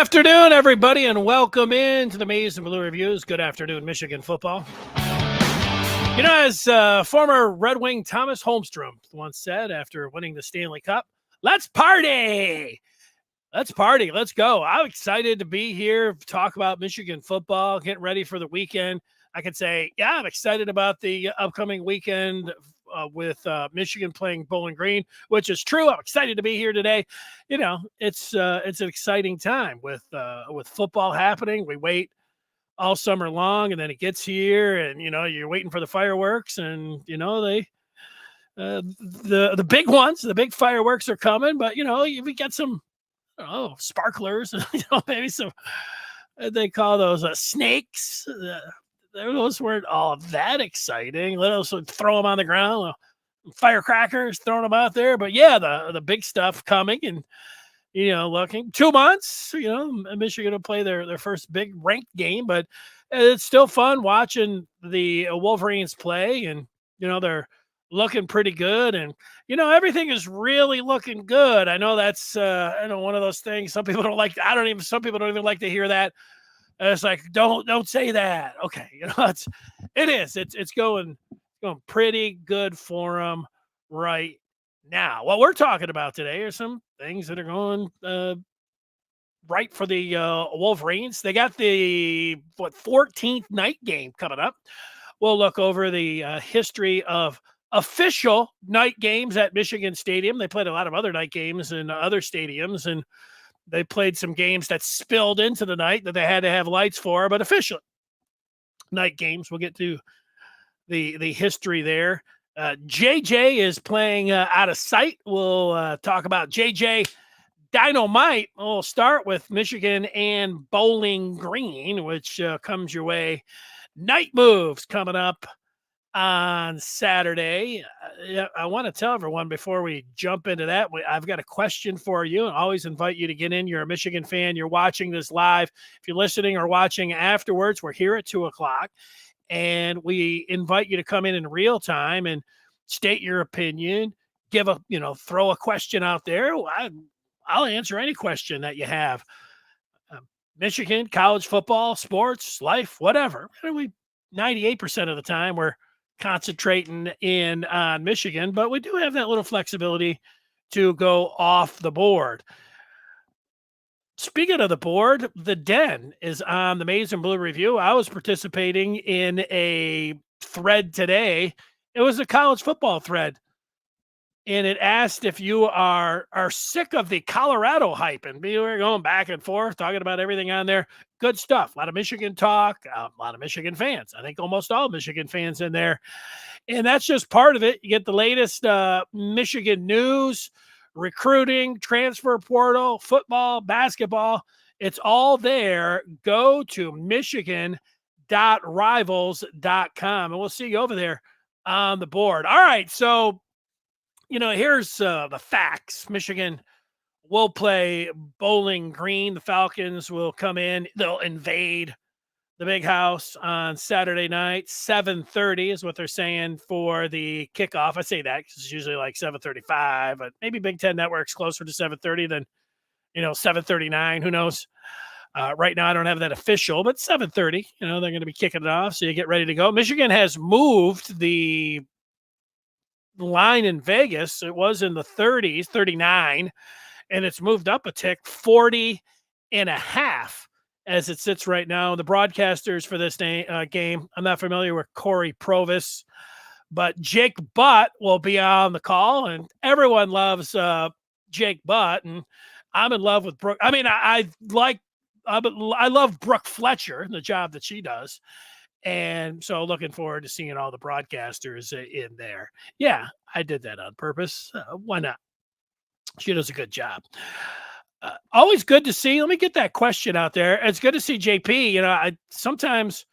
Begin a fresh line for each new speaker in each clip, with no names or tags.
afternoon, everybody, and welcome in to the Maize and Blue Reviews. Good afternoon, Michigan football. You know, as former Red Wing Thomas Holmstrom once said after winning the Stanley Cup, let's party! Let's party. Let's go. I'm excited to be here, talk about Michigan football, get ready for the weekend. I could say, yeah, I'm excited about the upcoming weekend with Michigan playing Bowling Green, which is true. I'm excited to be here today. You know, it's an exciting time with football happening. We wait all summer long, and then it gets here, and you're waiting for the fireworks, and they the big ones, the big fireworks are coming. But we got some sparklers, maybe some. They call those snakes. Those weren't all that exciting. Let us throw them on the ground, firecrackers, throwing them out there. But yeah, the big stuff coming, and looking 2 months. Michigan will play their first big ranked game, but it's still fun watching the Wolverines play, and they're looking pretty good, and everything is really looking good. I know that's one of those things some people don't like. Some people don't even like to hear that. It's like, don't say that. Okay, it's going pretty good for them right now. What we're talking about today are some things that are going right for the Wolverines. They got the 14th night game coming up. We'll look over the history of official night games at Michigan Stadium. They played a lot of other night games in other stadiums, and they played some games that spilled into the night that they had to have lights for, but official night games. We'll get to the history there. JJ is playing out of sight. We'll talk about JJ Dynamite. We'll start with Michigan and Bowling Green, which comes your way. Night moves coming up on Saturday. I want to tell everyone before we jump into that, I've got a question for you. I always invite you to get in. You're a Michigan fan. You're watching this live. If you're listening or watching afterwards, we're here at 2:00, and we invite you to come in real time and state your opinion. Throw a question out there. I'll answer any question that you have. Michigan, college football, sports, life, whatever. 98% of the time we're concentrating in on Michigan, but we do have that little flexibility to go off the board. Speaking of the board, the Den is on the Maize and Blue Review. I was participating in a thread today. It was a college football thread, and it asked if you are sick of the Colorado hype. And we were going back and forth, talking about everything on there. Good stuff. A lot of Michigan talk, a lot of Michigan fans. I think almost all Michigan fans in there. And that's just part of it. You get the latest Michigan news, recruiting, transfer portal, football, basketball. It's all there. Go to michigan.rivals.com, and we'll see you over there on the board. All right, so here's the facts. Michigan will play Bowling Green. The Falcons will come in. They'll invade the Big House on Saturday night. 7:30 is what they're saying for the kickoff. I say that because it's usually like 7:35, but maybe Big Ten Network's closer to 7:30 than 7:39. Who knows? Right now, I don't have that official, but 7:30. They're going to be kicking it off, so you get ready to go. Michigan has moved the line in Vegas. It was in the 30s, 39, and it's moved up a tick, 40.5 as it sits right now. The broadcasters for this game, I'm not familiar with Corey Provis, but Jake Butt will be on the call, and everyone loves Jake Butt, and I'm in love with Brooke. I mean, I love Brooke Fletcher and the job that she does. And so looking forward to seeing all the broadcasters in there. Yeah, I did that on purpose. Why not? She does a good job. Always good to see. Let me get that question out there. It's good to see JP. Sometimes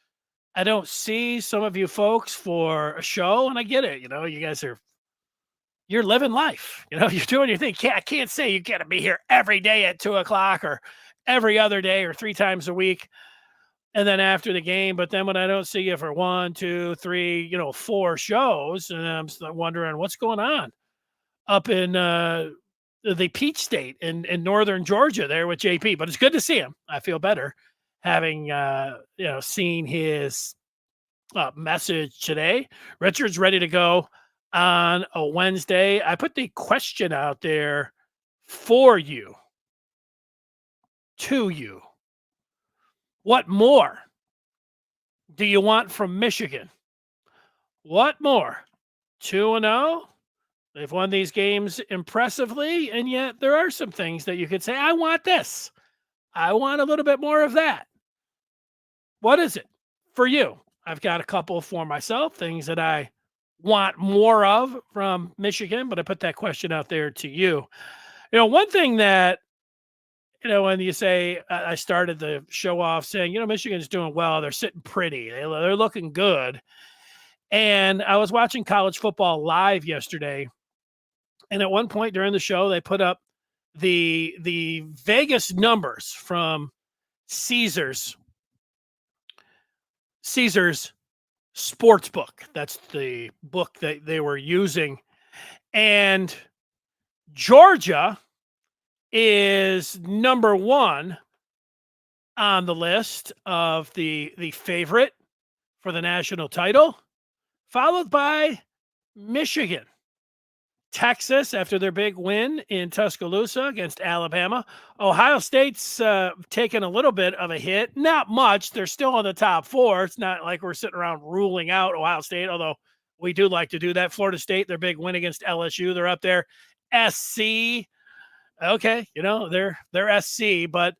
I don't see some of you folks for a show, and I get it. You guys you're living life. You're doing your thing. I can't say you got to be here every day at 2:00 or every other day or 3 times a week. And then after the game, but then when I don't see you for 1, 2, 3, 4 shows, and I'm wondering what's going on up in the Peach State in northern Georgia there with JP. But it's good to see him. I feel better having seen his message today. Richard's ready to go on a Wednesday. I put the question out there for you, to you. What more do you want from Michigan? What more? 2-0. They've won these games impressively, and yet there are some things that you could say, I want this. I want a little bit more of that. What is it for you? I've got a couple for myself, things that I want more of from Michigan, but I put that question out there to you. One thing that, when you say, I started the show off saying, Michigan's doing well, they're sitting pretty, they're looking good. And I was watching college football live yesterday. And at one point during the show, they put up the Vegas numbers from Caesars Sportsbook. That's the book that they were using. And Georgia is number one on the list of the favorite for the national title, followed by Michigan. Texas, after their big win in Tuscaloosa against Alabama. Ohio State's taken a little bit of a hit. Not much. They're still on the top four. It's not like we're sitting around ruling out Ohio State, although we do like to do that. Florida State, their big win against LSU, they're up there. SC, okay, they're SC, but,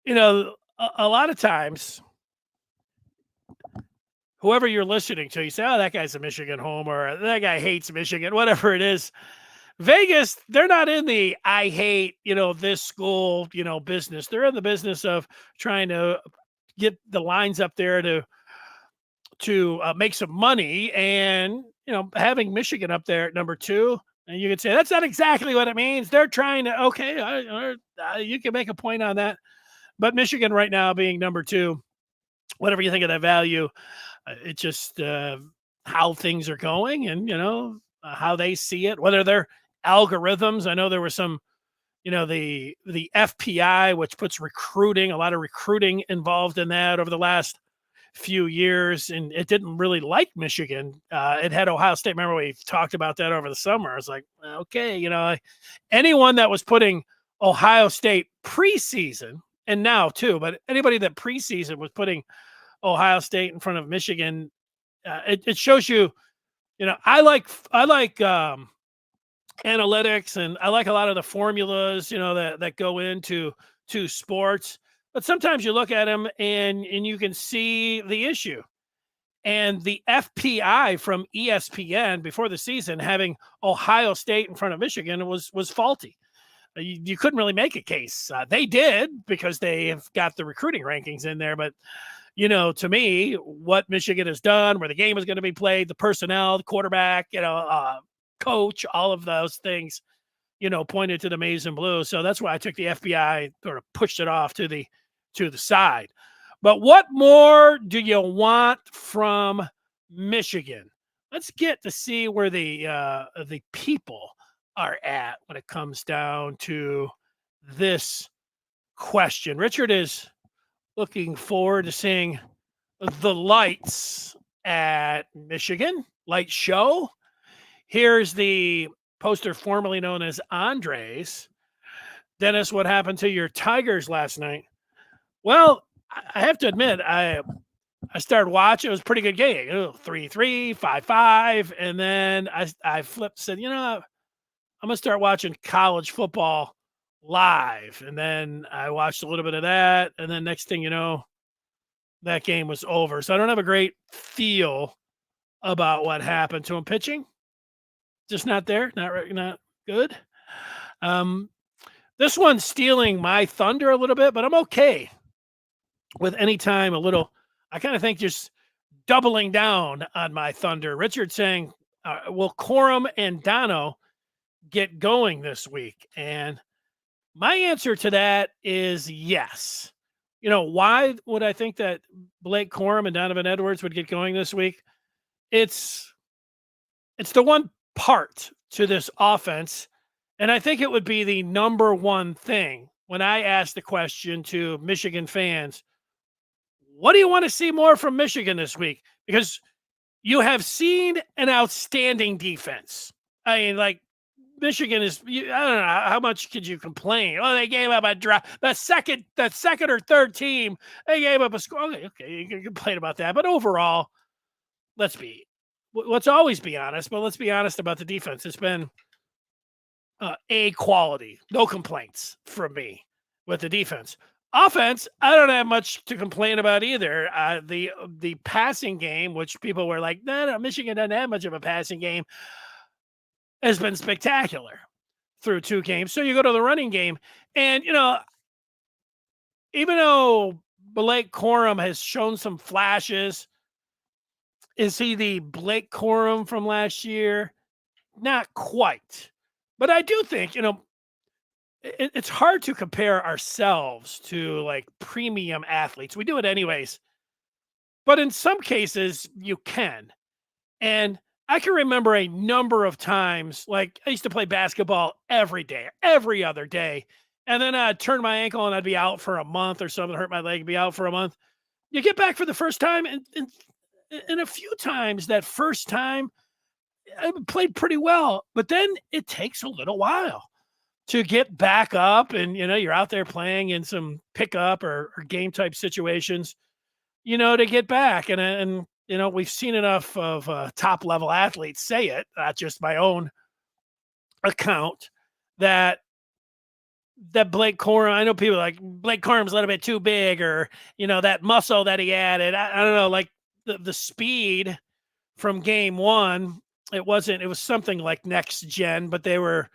a lot of times, whoever you're listening to, you say, oh, that guy's a Michigan homer, or that guy hates Michigan, whatever it is. Vegas, they're not in the I hate, this school, business. They're in the business of trying to get the lines up there to make some money. And, having Michigan up there at number 2, and you could say, that's not exactly what it means. They're trying to, okay, you can make a point on that. But Michigan right now being number 2, whatever you think of that value, it's just how things are going and, how they see it, whether they're algorithms. I know there was some, the FPI, which puts a lot of recruiting involved in that over the last few years. And it didn't really like Michigan. It had Ohio State. Remember, we talked about that over the summer. I was like, okay, anyone that was putting Ohio State preseason, and now too, but anybody that preseason was putting Ohio State in front of Michigan, it shows you, I like analytics, and I like a lot of the formulas, that go into sports. But sometimes you look at them and you can see the issue. And the FPI from ESPN before the season having Ohio State in front of Michigan was faulty. You couldn't really make a case. They did because they have got the recruiting rankings in there, but to me, what Michigan has done, where the game is going to be played, the personnel, the quarterback, coach, all of those things, pointed to the maize and blue. So that's why I took the FBI, sort of pushed it off to the side. But what more do you want from Michigan? Let's get to see where the people are at when it comes down to this question. Richard is looking forward to seeing the lights at Michigan Light Show. Here's the poster formerly known as Andres. Dennis, what happened to your Tigers last night? Well, I have to admit, I started watching. It was a pretty good game. 3-3, 5-5. And then I flipped, said, I'm going to start watching college football live. And then I watched a little bit of that. And then next thing you know, that game was over. So I don't have a great feel about what happened to him pitching. Just not there. Not good. This one's stealing my thunder a little bit, but I'm okay with any time a little. I kind of think just doubling down on my thunder. Richard saying, will Corum and Dono get going this week? And my answer to that is yes. Why would I think that Blake Corum and Donovan Edwards would get going this week? It's the one part to this offense, And I think it would be the number one thing when I ask the question to Michigan fans, what do you want to see more from Michigan this week? Because you have seen an outstanding defense. I mean, like Michigan is, I don't know, how much could you complain? Oh, they gave up a drive. The second or third team, they gave up a score. Okay, you can complain about that. But overall, let's always be honest, but let's be honest about the defense. It's been A quality, no complaints from me with the defense. Offense, I don't have much to complain about either. The passing game, which people were like, no, Michigan doesn't have much of a passing game, has been spectacular through 2 games. So you go to the running game, and even though Blake Corum has shown some flashes, is he the Blake Corum from last year? Not quite. But I do think, it's hard to compare ourselves to like premium athletes. We do it anyways. But in some cases, you can. And I can remember a number of times, like I used to play basketball every day, every other day. And then I'd turn my ankle and I'd be out for a month or something, hurt my leg, be out for a month. You get back for the first time, and a few times that first time, I played pretty well. But then it takes a little while to get back up, and you're out there playing in some pickup or game type situations, to get back. And we've seen enough of top level athletes say it, not just my own account, that Blake Corum, I know people like Blake Corum's a little bit too big, or that muscle that he added. I don't know, like the speed from game 1, it was something like next gen, but they were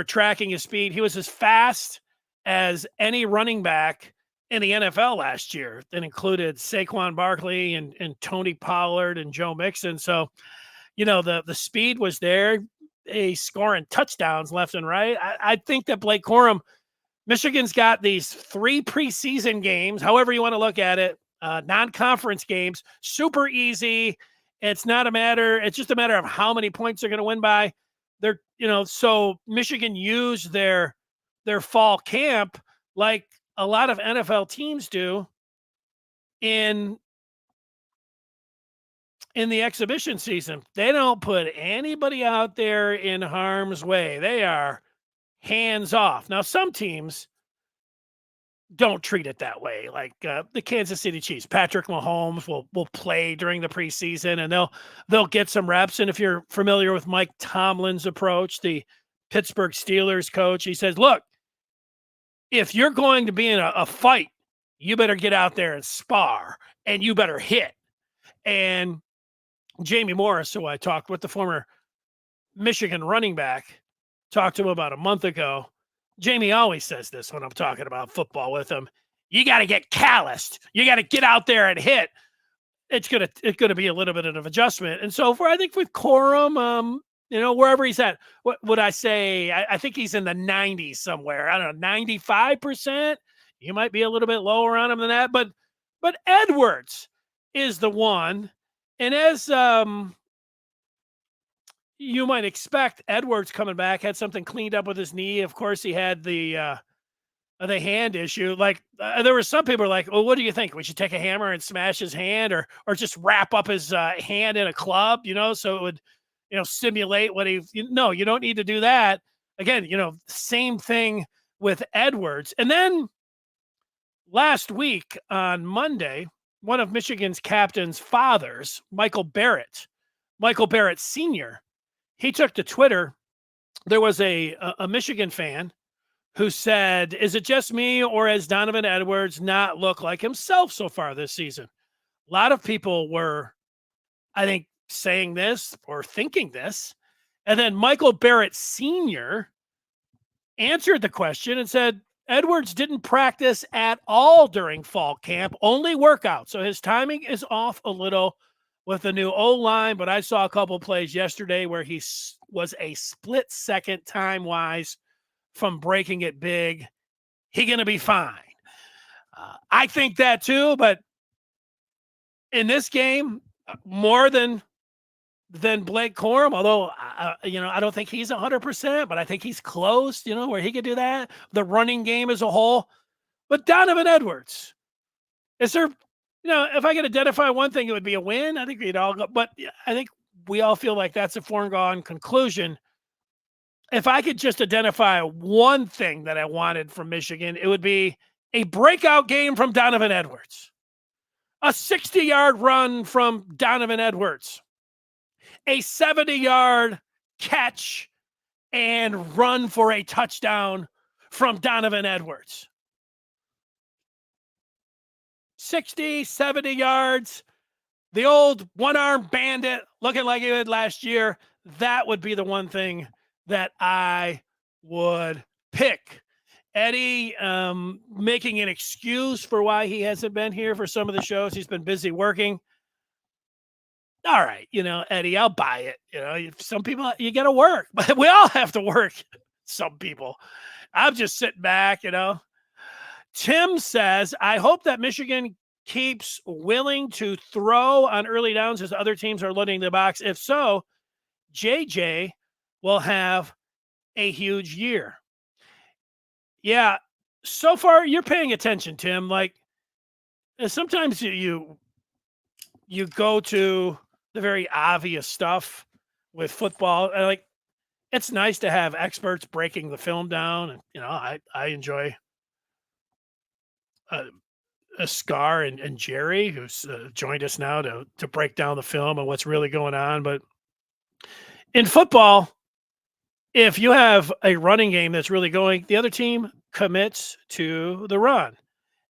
tracking his speed. He was as fast as any running back in the NFL last year. That included Saquon Barkley and Tony Pollard and Joe Mixon. So, the speed was there. He's scoring touchdowns left and right. I think that Blake Corum, Michigan's got these 3 preseason games, however you want to look at it, non-conference games, super easy. It's just a matter of how many points they're going to win by. So Michigan used their fall camp like a lot of NFL teams do in the exhibition season. They don't put anybody out there in harm's way. They are hands off. Now, some teams don't treat it that way. Like the Kansas City Chiefs, Patrick Mahomes will play during the preseason, and they'll get some reps. And if you're familiar with Mike Tomlin's approach, the Pittsburgh Steelers coach, he says, look, if you're going to be in a fight, you better get out there and spar, and you better hit. And Jamie Morris, who I talked with, the former Michigan running back, talked to him about a month ago. Jamie always says this when I'm talking about football with him. You got to get calloused. You got to get out there and hit. It's gonna be a little bit of an adjustment. And so I think with Corum, wherever he's at, what would I say? I think he's in the 90s somewhere. I don't know, 95%. You might be a little bit lower on him than that, but Edwards is the one. And as you might expect, Edwards coming back, had something cleaned up with his knee. Of course, he had the hand issue. Like there were some people were like, "Oh, what do you think? We should take a hammer and smash his hand, or just wrap up his hand in a club, so it would, simulate what he." No, you don't need to do that. Again, same thing with Edwards. And then last week on Monday, one of Michigan's captain's fathers, Michael Barrett Sr., he took to Twitter. There was a Michigan fan who said, is it just me, or has Donovan Edwards not looked like himself so far this season? A lot of people were, I think, saying this or thinking this. And then Michael Barrett Sr. answered the question and said, Edwards didn't practice at all during fall camp, only workout. So his timing is off a little with the new O-line, but I saw a couple plays yesterday where he was a split second time-wise from breaking it big. He going to be fine. I think that too, but in this game, more than than Blake Corum, although, I don't think he's 100%, but I think he's close, where he could do that. The running game as a whole. But Donovan Edwards, is there, if I could identify one thing, it would be a win. I think we'd all go, but I think we all feel like that's a foregone conclusion. If I could just identify one thing that I wanted from Michigan, it would be a breakout game from Donovan Edwards, a 60-yard run from Donovan Edwards, a 70-yard catch and run for a touchdown from Donovan Edwards. 60, 70 yards, the old one-arm bandit looking like he did last year. That would be the one thing that I would pick. Eddie making an excuse for why he hasn't been here for some of the shows. He's been busy working. All right, Eddie, I'll buy it. Some people, you got to work, but we all have to work. Some people. I'm just sitting back, Tim says, I hope that Michigan keeps willing to throw on early downs as other teams are loading the box. If so, JJ will have a huge year. Yeah, so far you're paying attention, Tim. Like, sometimes you go to the very obvious stuff with football. And like, it's nice to have experts breaking the film down. And, I enjoy Scar and Jerry, who's joined us now to break down the film and what's really going on. But in football, if you have a running game that's really going, the other team commits to the run.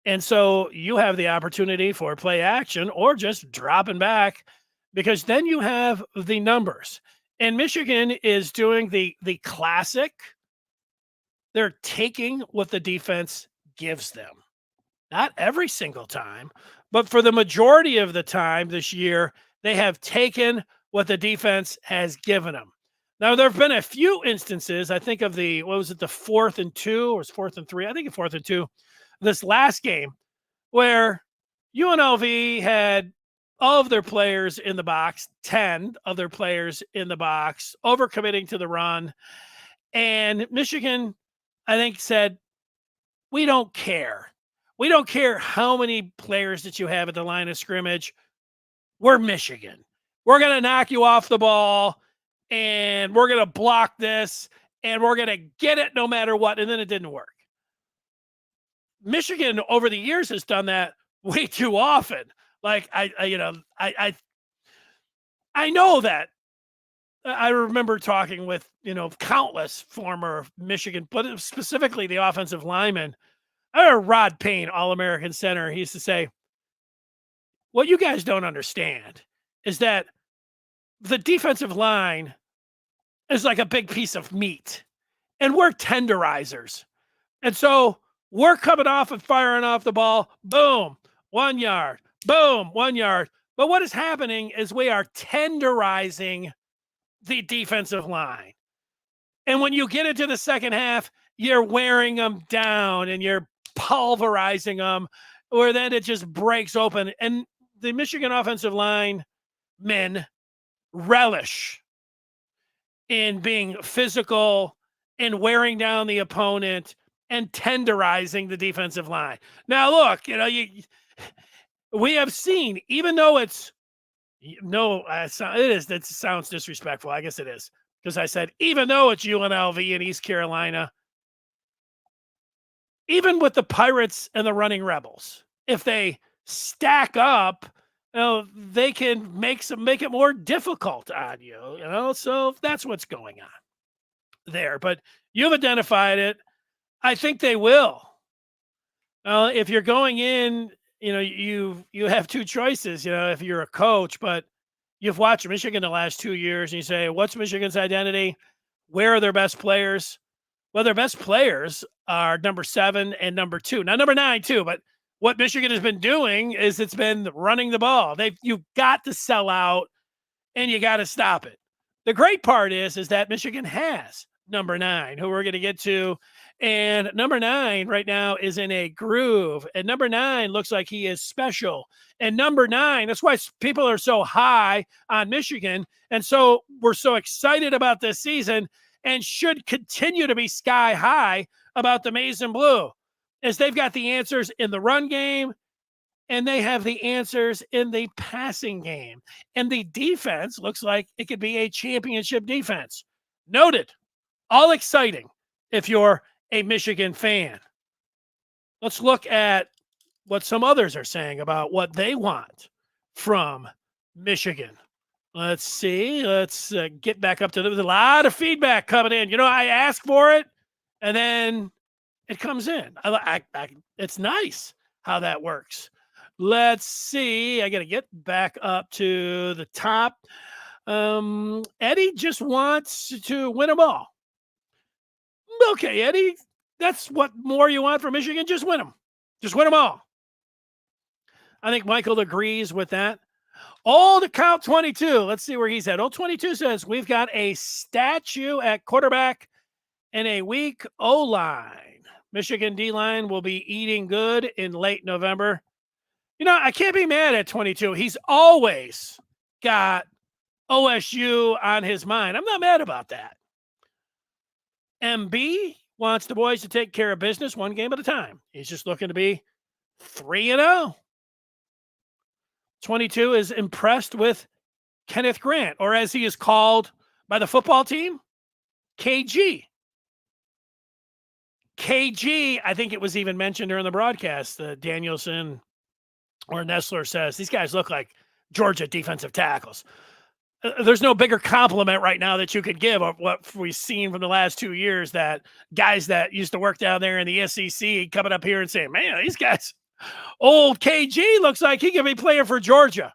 And so you have the opportunity for play action or just dropping back, because then you have the numbers. And Michigan is doing the classic. They're taking what the defense gives them. Not every single time, but for the majority of the time this year, they have taken what the defense has given them. Now, there have been a few instances. I think of the 4th and 2 or 4th and 3? I think 4th and 2. This last game where UNLV had all of their players in the box, 10 of their players in the box, overcommitting to the run. And Michigan, I think, said, we don't care. We don't care how many players that you have at the line of scrimmage. We're Michigan. We're going to knock you off the ball, and we're going to block this, and we're going to get it no matter what. And then it didn't work. Michigan over the years has done that way too often. Like, I know that. I remember talking with, countless former Michigan, but specifically the offensive linemen. I remember Rod Payne, All-American center. He used to say, what you guys don't understand is that the defensive line is like a big piece of meat, and we're tenderizers. And so we're coming off and firing off the ball. Boom, 1 yard. Boom, 1 yard. But what is happening is we are tenderizing the defensive line. And when you get into the second half, you're wearing them down and you're pulverizing them, or then it just breaks open. And the Michigan offensive line men relish in being physical and wearing down the opponent and tenderizing the defensive line. Now, look, we have seen, even though it sounds disrespectful. I guess it is, because I said, even though it's UNLV and East Carolina, even with the Pirates and the Running Rebels, if they stack up, they can make it more difficult on you, so that's what's going on there. But you've identified it. I think they will. If you're going in, you have two choices, if you're a coach, but you've watched Michigan the last 2 years and you say, what's Michigan's identity? Where are their best players? Well, their best players are number 7 and number 2. Now, number 9 too, but what Michigan has been doing is it's been running the ball. You've got to sell out and you got to stop it. The great part is that Michigan has number 9, who we're going to get to. And number 9 right now is in a groove. And number 9 looks like he is special. And number 9, that's why people are so high on Michigan. And so we're so excited about this season and should continue to be sky high about the Maize and Blue, as they've got the answers in the run game and they have the answers in the passing game. And the defense looks like it could be a championship defense. Noted. All exciting if you're a Michigan fan. Let's look at what some others are saying about what they want from Michigan. Let's see. Let's get back up to there's a lot of feedback coming in. You know, I ask for it, and then it comes in. It's nice how that works. Let's see. I got to get back up to the top. Eddie just wants to win them all. Okay, Eddie, that's what more you want from Michigan. Just win them. Just win them all. I think Michael agrees with that. All to count 22. Let's see where he's at. Old 22 says we've got a statue at quarterback and a weak O-line. Michigan D-line will be eating good in late November. You know, I can't be mad at 22. He's always got OSU on his mind. I'm not mad about that. MB wants the boys to take care of business one game at a time. He's just looking to be 3-0. 22 is impressed with Kenneth Grant, or as he is called by the football team, KG. KG, I think it was even mentioned during the broadcast. Danielson or Nessler says these guys look like Georgia defensive tackles. There's no bigger compliment right now that you could give of what we've seen from the last 2 years, that guys that used to work down there in the SEC coming up here and saying, man, these guys, old KG looks like he could be playing for Georgia.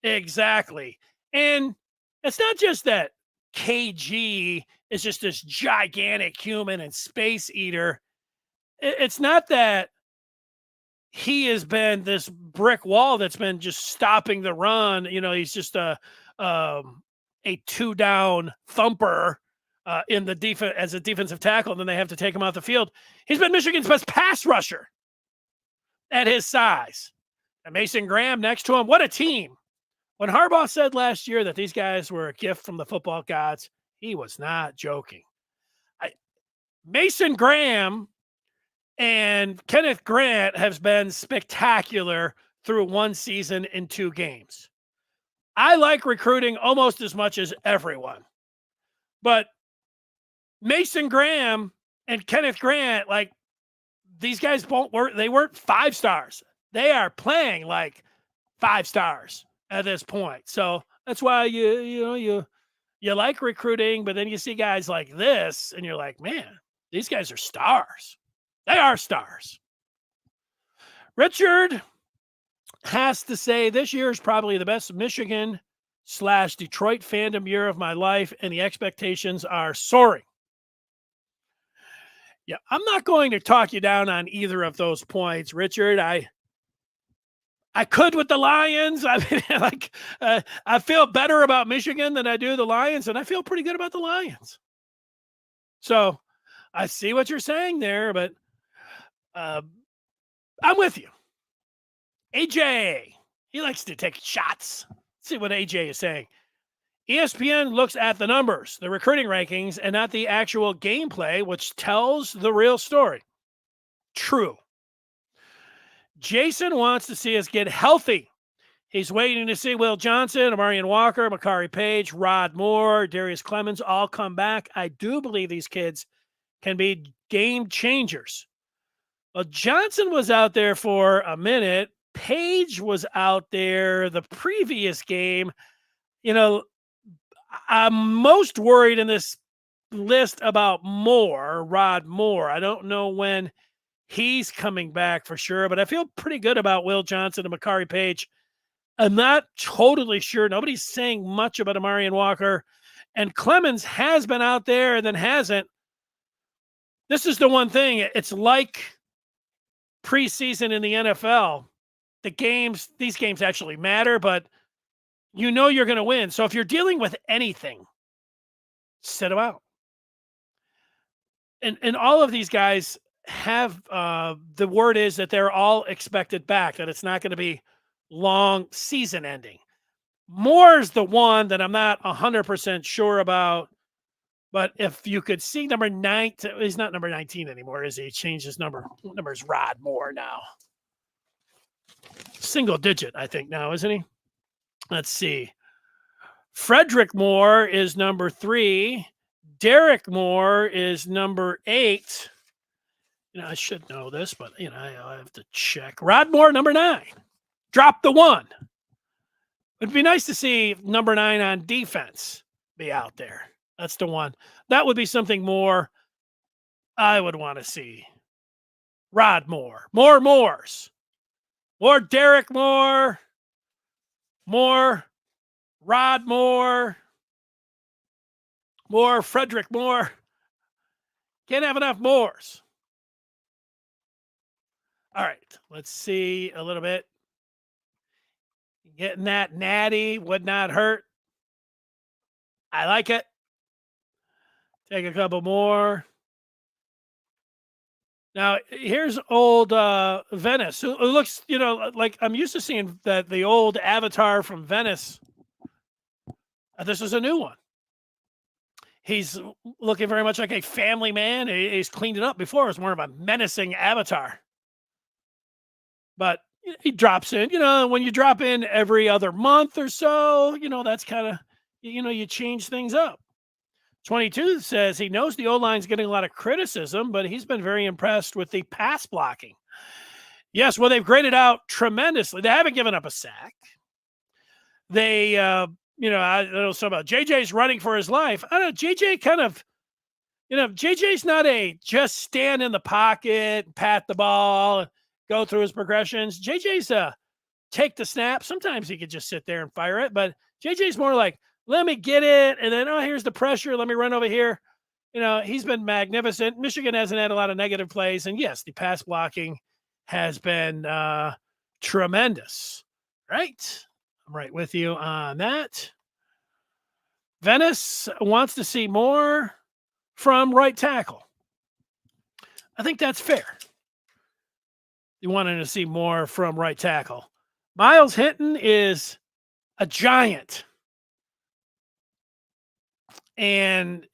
Exactly. And it's not just that KG is just this gigantic human and space eater. It's not that he has been this brick wall that's been just stopping the run. You know, he's just a 2-down thumper in the defense as a defensive tackle, and then they have to take him off the field. He's been Michigan's best pass rusher at his size. And Mason Graham next to him. What a team. When Harbaugh said last year that these guys were a gift from the football gods, he was not joking. Mason Graham and Kenneth Grant has been spectacular through one season in 2 games. I like recruiting almost as much as everyone. But Mason Graham and Kenneth Grant, like, these guys they weren't 5 stars. They are playing like 5 stars at this point. So that's why you like recruiting, but then you see guys like this and you're like, man, these guys are stars. They are stars. Richard has to say this year is probably the best Michigan/Detroit fandom year of my life, and the expectations are soaring. Yeah, I'm not going to talk you down on either of those points, Richard. I could with the Lions. I mean, I feel better about Michigan than I do the Lions, and I feel pretty good about the Lions. So I see what you're saying there, but I'm with you. AJ, he likes to take shots. Let's see what AJ is saying. ESPN looks at the numbers, the recruiting rankings, and not the actual gameplay, which tells the real story. True. Jason wants to see us get healthy. He's waiting to see Will Johnson, Amarian Walker, McCarthy Page, Rod Moore, Darius Clemens all come back. I do believe these kids can be game changers. Well, Johnson was out there for a minute. Page was out there the previous game. You know, I'm most worried in this list about Rod Moore. I don't know when he's coming back for sure, but I feel pretty good about Will Johnson and McCarthy Page. I'm not totally sure. Nobody's saying much about Amarian Walker. And Clemens has been out there and then hasn't. This is the one thing. It's like preseason in the NFL. These games actually matter, but you know you're going to win. So if you're dealing with anything, sit them out. and all of these guys have the word is that they're all expected back, that it's not going to be long season ending. Moore's the one that I'm not 100% sure about. But if you could see number 9, he's not number 19 anymore, is he? He changed his number. What number is Rod Moore now? Single digit, I think now, isn't he? Let's see. Frederick Moore is number 3. Derek Moore is number 8. I should know this, but I have to check. Rod Moore, number 9. Drop the 1. It'd be nice to see number 9 on defense be out there. That's the one. That would be something more I would want to see. Rod Moore. More Moores. More Derek Moore. More Rod Moore. More Frederick Moore. Can't have enough Moores. All right. Let's see a little bit. Getting that natty would not hurt. I like it. Take a couple more. Now, here's old Venice, who looks, like I'm used to seeing that the old avatar from Venice. This is a new one. He's looking very much like a family man. He's cleaned it up. Before, it was more of a menacing avatar. But he drops in, when you drop in every other month or so, that's kind of, you change things up. 22 says he knows the O-line's getting a lot of criticism, but he's been very impressed with the pass blocking. Yes, well, they've graded out tremendously. They haven't given up a sack. They, I know something about JJ's running for his life. I don't know, JJ kind of, JJ's not a just stand in the pocket, pat the ball, go through his progressions. JJ's take the snap. Sometimes he could just sit there and fire it, but JJ's more like, let me get it, and then, here's the pressure. Let me run over here. He's been magnificent. Michigan hasn't had a lot of negative plays, and yes, the pass blocking has been tremendous. Right? I'm right with you on that. Venice wants to see more from right tackle. I think that's fair. You wanted to see more from right tackle. Miles Hinton is a giant. And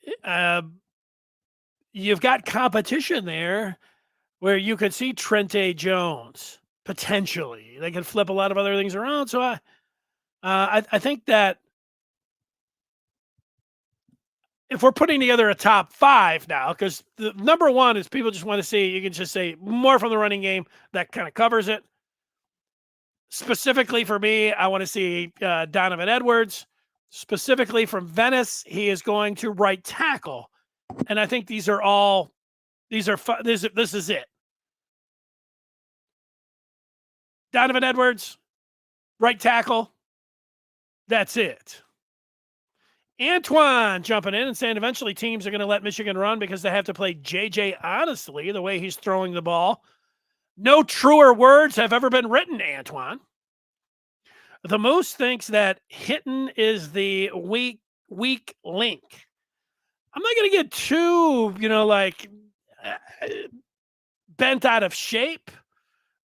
you've got competition there where you could see Trente Jones potentially. They can flip a lot of other things around. So I think that if we're putting together a top 5 now, because the number 1 is people just want to see, you can just say more from the running game. That kind of covers it. Specifically for me, I want to see Donovan Edwards. Specifically from Venice, he is going to right tackle. And I think this is it. Donovan Edwards, right tackle. That's it. Antoine jumping in and saying eventually teams are going to let Michigan run because they have to play JJ honestly, the way he's throwing the ball. No truer words have ever been written, Antoine. The Moose thinks that Hinton is the weak link. I'm not going to get too, bent out of shape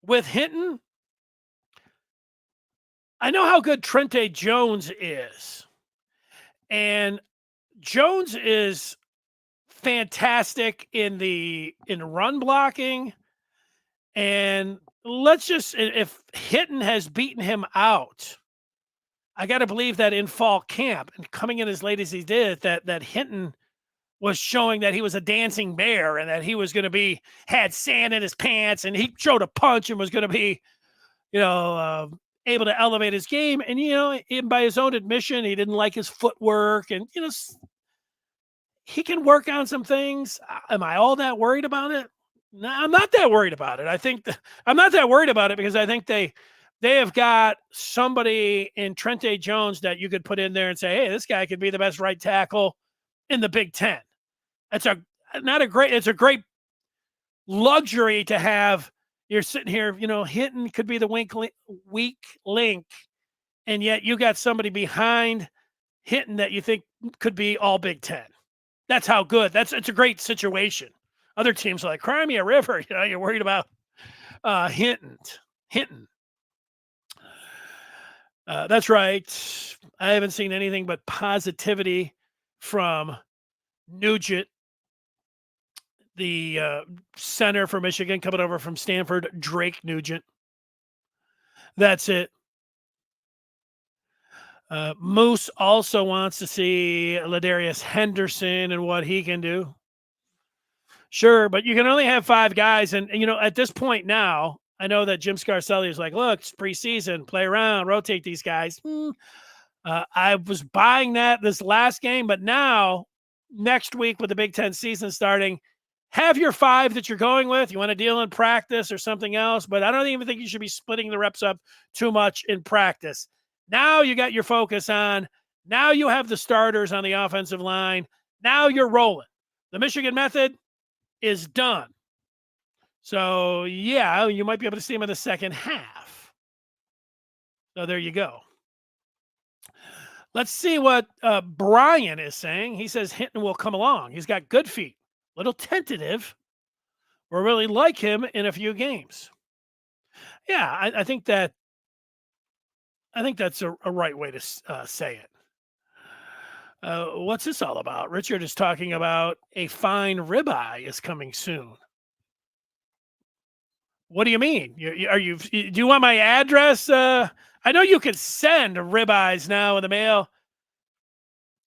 with Hinton. I know how good Trente Jones is. And Jones is fantastic in run blocking. And if Hinton has beaten him out, I got to believe that in fall camp and coming in as late as he did, that Hinton was showing that he was a dancing bear and that he was going to had sand in his pants and he showed a punch and was going to be, able to elevate his game. And, even by his own admission, he didn't like his footwork and, he can work on some things. Am I all that worried about it? No, I'm not that worried about it. I'm not that worried about it because I think they have got somebody in Trente Jones that you could put in there and say, hey, this guy could be the best right tackle in the Big Ten. It's a great luxury to have. You're sitting here, Hinton could be the weak link, and yet you got somebody behind Hinton that you think could be all Big Ten. That's how good. It's a great situation. Other teams are like, cry me a river. You're worried about Hinton. That's right. I haven't seen anything but positivity from Nugent, the center for Michigan, coming over from Stanford, Drake Nugent. That's it. Moose also wants to see Ladarius Henderson and what he can do. Sure, but you can only have 5 guys. And at this point now, I know that Jim Scarcelli is like, look, it's preseason, play around, rotate these guys. I was buying that this last game, but now, next week with the Big Ten season starting, have your 5 that you're going with. You want to deal in practice or something else, but I don't even think you should be splitting the reps up too much in practice. Now you got your focus on. Now you have the starters on the offensive line. Now you're rolling. The Michigan method is done. So, yeah, you might be able to see him in the second half. So there you go. Let's see what Brian is saying. He says Hinton will come along. He's got good feet. Little tentative. We'll really like him in a few games. Yeah, I think that's a right way to say it. What's this all about? Richard is talking about a fine ribeye is coming soon. What do you mean? Do you want my address? I know you can send ribeyes now in the mail.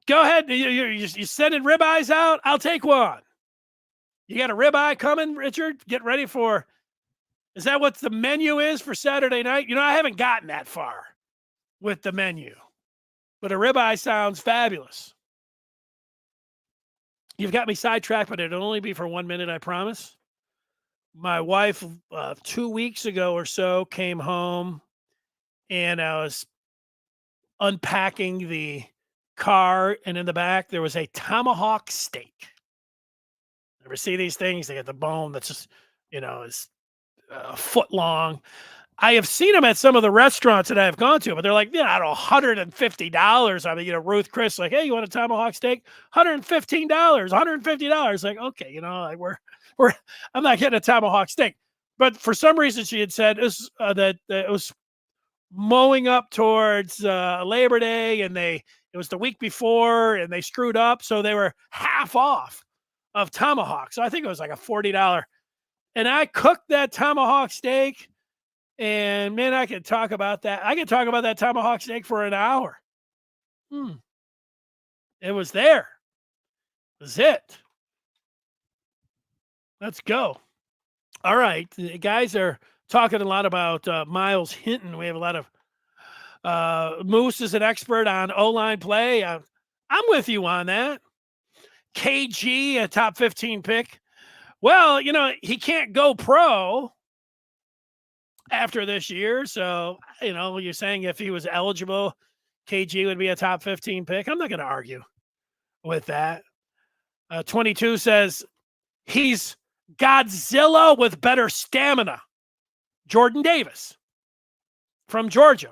Go ahead. You sending ribeyes out? I'll take one. You got a ribeye coming, Richard? Get ready for. Is that what the menu is for Saturday night? I haven't gotten that far with the menu, but a ribeye sounds fabulous. You've got me sidetracked, but it'll only be for 1 minute, I promise. My wife, 2 weeks ago or so, came home, and I was unpacking the car, and in the back, there was a tomahawk steak. Ever see these things? They got the bone that's just, is a foot long. I have seen them at some of the restaurants that I've gone to, but they're like, I don't know, $150. I mean, Ruth Chris, like, hey, you want a tomahawk steak? $115, $150. Like, okay, I'm not getting a tomahawk steak. But for some reason, she had said that it was mowing up towards Labor Day, and it was the week before, and they screwed up, so they were half off of tomahawk. So I think it was like a $40. And I cooked that tomahawk steak. And man, I could talk about that. I could talk about that tomahawk steak for an hour. It was there. It was it. Let's go. All right. The guys are talking a lot about Miles Hinton. We have a lot of Moose is an expert on O-line play. I'm with you on that. KG, a top 15 pick. Well, he can't go pro after this year. So, you're saying if he was eligible, KG would be a top 15 pick. I'm not going to argue with that. 22 says he's Godzilla with better stamina. Jordan Davis from Georgia,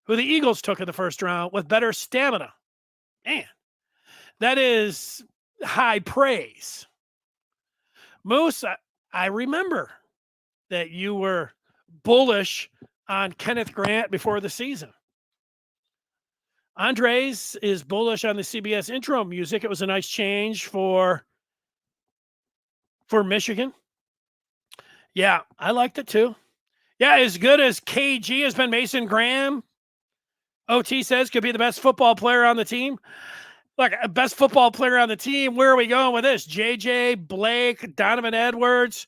who the Eagles took in the first round with better stamina. Man, that is high praise. Moose, I remember that you were bullish on Kenneth Grant before the season. Andres is bullish on the CBS intro music. It was a nice change for Michigan. Yeah, I liked it too. Yeah, as good as KG has been, Mason Graham, OT says, could be the best football player on the team. Look, best football player on the team. Where are we going with this? JJ, Blake, Donovan Edwards,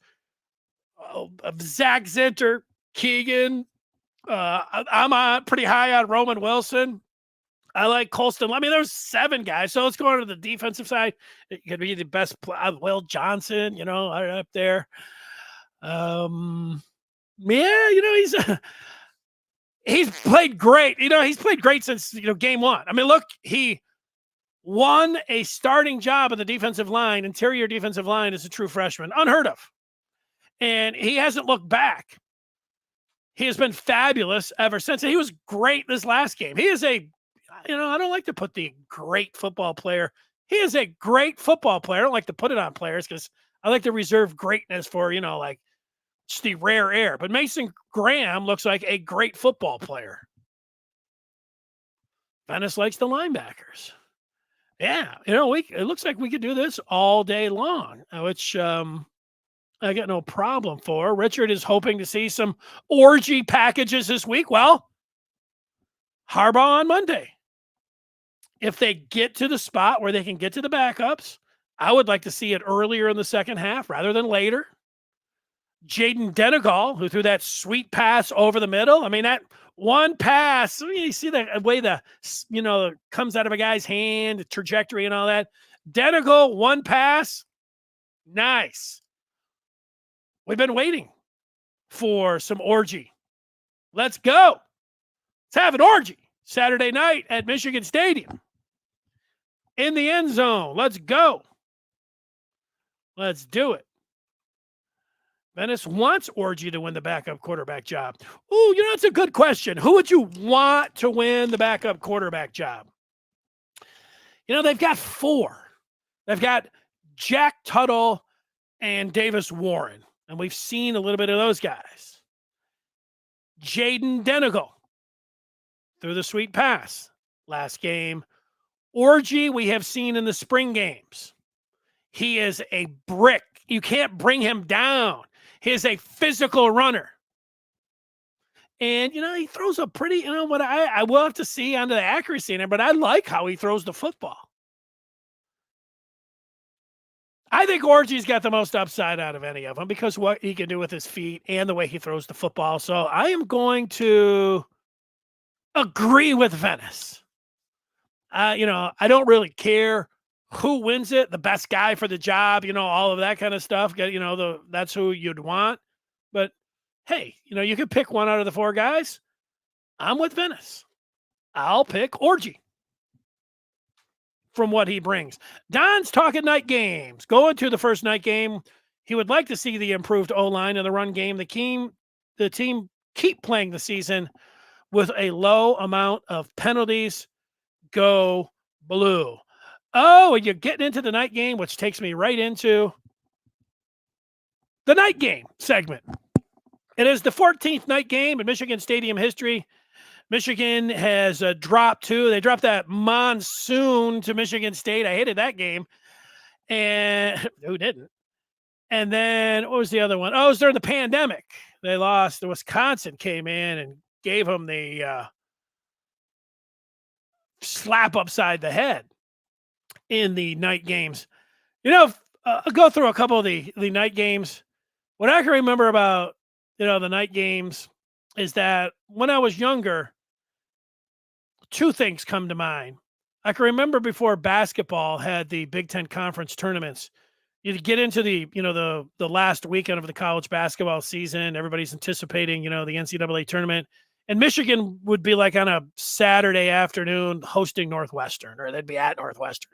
Zach Zinter, Keegan. I'm pretty high on Roman Wilson. I like Colston. I mean, there's 7 guys. So let's go on to the defensive side. It could be the best. Will Johnson, up there. He's played great. He's played great since, game 1. I mean, look, he won a starting job on the defensive line, interior defensive line as a true freshman. Unheard of. And he hasn't looked back. He has been fabulous ever since. And he was great this last game. He is I don't like to put the great football player. He is a great football player. I don't like to put it on players because I like to reserve greatness for, like just the rare air. But Mason Graham looks like a great football player. Venice likes the linebackers. Yeah, it looks like we could do this all day long, which I got no problem for. Richard is hoping to see some orgy packages this week. Well, Harbaugh on Monday. If they get to the spot where they can get to the backups, I would like to see it earlier in the second half rather than later. Jaden Denegal, who threw that sweet pass over the middle. I mean, that one pass, you see the way comes out of a guy's hand, the trajectory and all that. Denegal, one pass, nice. We've been waiting for some orgy. Let's go. Let's have an orgy Saturday night at Michigan Stadium. In the end zone. Let's go. Let's do it. Venice wants Orgy to win the backup quarterback job. Ooh, that's a good question. Who would you want to win the backup quarterback job? They've got 4. They've got Jack Tuttle and Davis Warren, and we've seen a little bit of those guys. Jaden Denegal threw the sweet pass last game. Orgy we have seen in the spring games. He is a brick. You can't bring him down. He is a physical runner. And, he throws a pretty, what I will have to see onto the accuracy in him, but I like how he throws the football. I think Orgy's got the most upside out of any of them because what he can do with his feet and the way he throws the football. So I am going to agree with Venice. I don't really care who wins it, the best guy for the job, all of that kind of stuff. That's who you'd want. But hey, you could pick one out of the 4 guys. I'm with Venice. I'll pick Orgy from what he brings. Don's talking night games. Going to the first night game, he would like to see the improved O-line and the run game. The team keep playing the season with a low amount of penalties. Go Blue. Oh, and you're getting into the night game, which takes me right into the night game segment. It is the 14th night game in Michigan Stadium history. Michigan has dropped 2. They dropped that monsoon to Michigan State. I hated that game. And who didn't? And then what was the other one? Oh, it was during the pandemic. They lost. The Wisconsin came in and gave them the slap upside the head in the night games. I'll go through a couple of the night games. What I can remember about, the night games is that when I was younger, 2 things come to mind. I can remember before basketball had the Big Ten conference tournaments, you'd get into the last weekend of the college basketball season. Everybody's anticipating, the NCAA tournament. And Michigan would be like on a Saturday afternoon hosting Northwestern, or they'd be at Northwestern.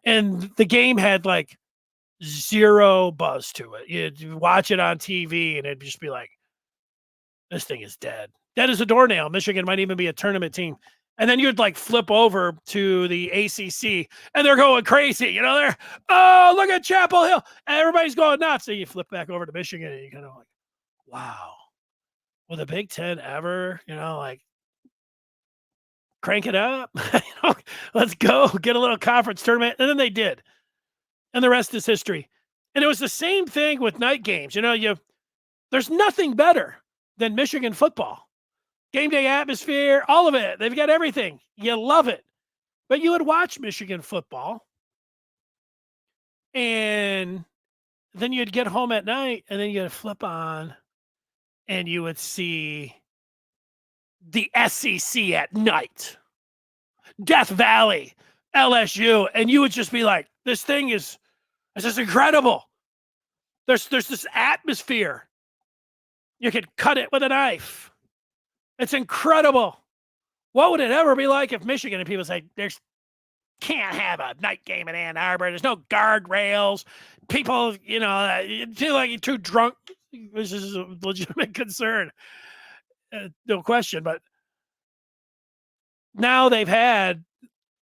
And the game had like 0 buzz to it. You'd watch it on TV and it'd just be like, this thing is dead. Dead as a doornail. Michigan might even be a tournament team. And then you'd like flip over to the ACC and they're going crazy. They're, look at Chapel Hill. And everybody's going nuts. So you flip back over to Michigan and you're kind of like, wow. Will the Big Ten ever, crank it up? Let's go get a little conference tournament. And then they did. And the rest is history. And it was the same thing with night games. There's nothing better than Michigan football. Game day atmosphere, all of it. They've got everything. You love it. But you would watch Michigan football. And then you'd get home at night and then you'd flip on and you would see the SEC at night. Death Valley, LSU. And you would just be like, this is just incredible. There's this atmosphere. You could cut it with a knife. It's incredible. What would it ever be like if Michigan, and people say, can't have a night game in Ann Arbor. There's no guardrails. People, feel like you're too drunk. This is a legitimate concern. No question. But now they've had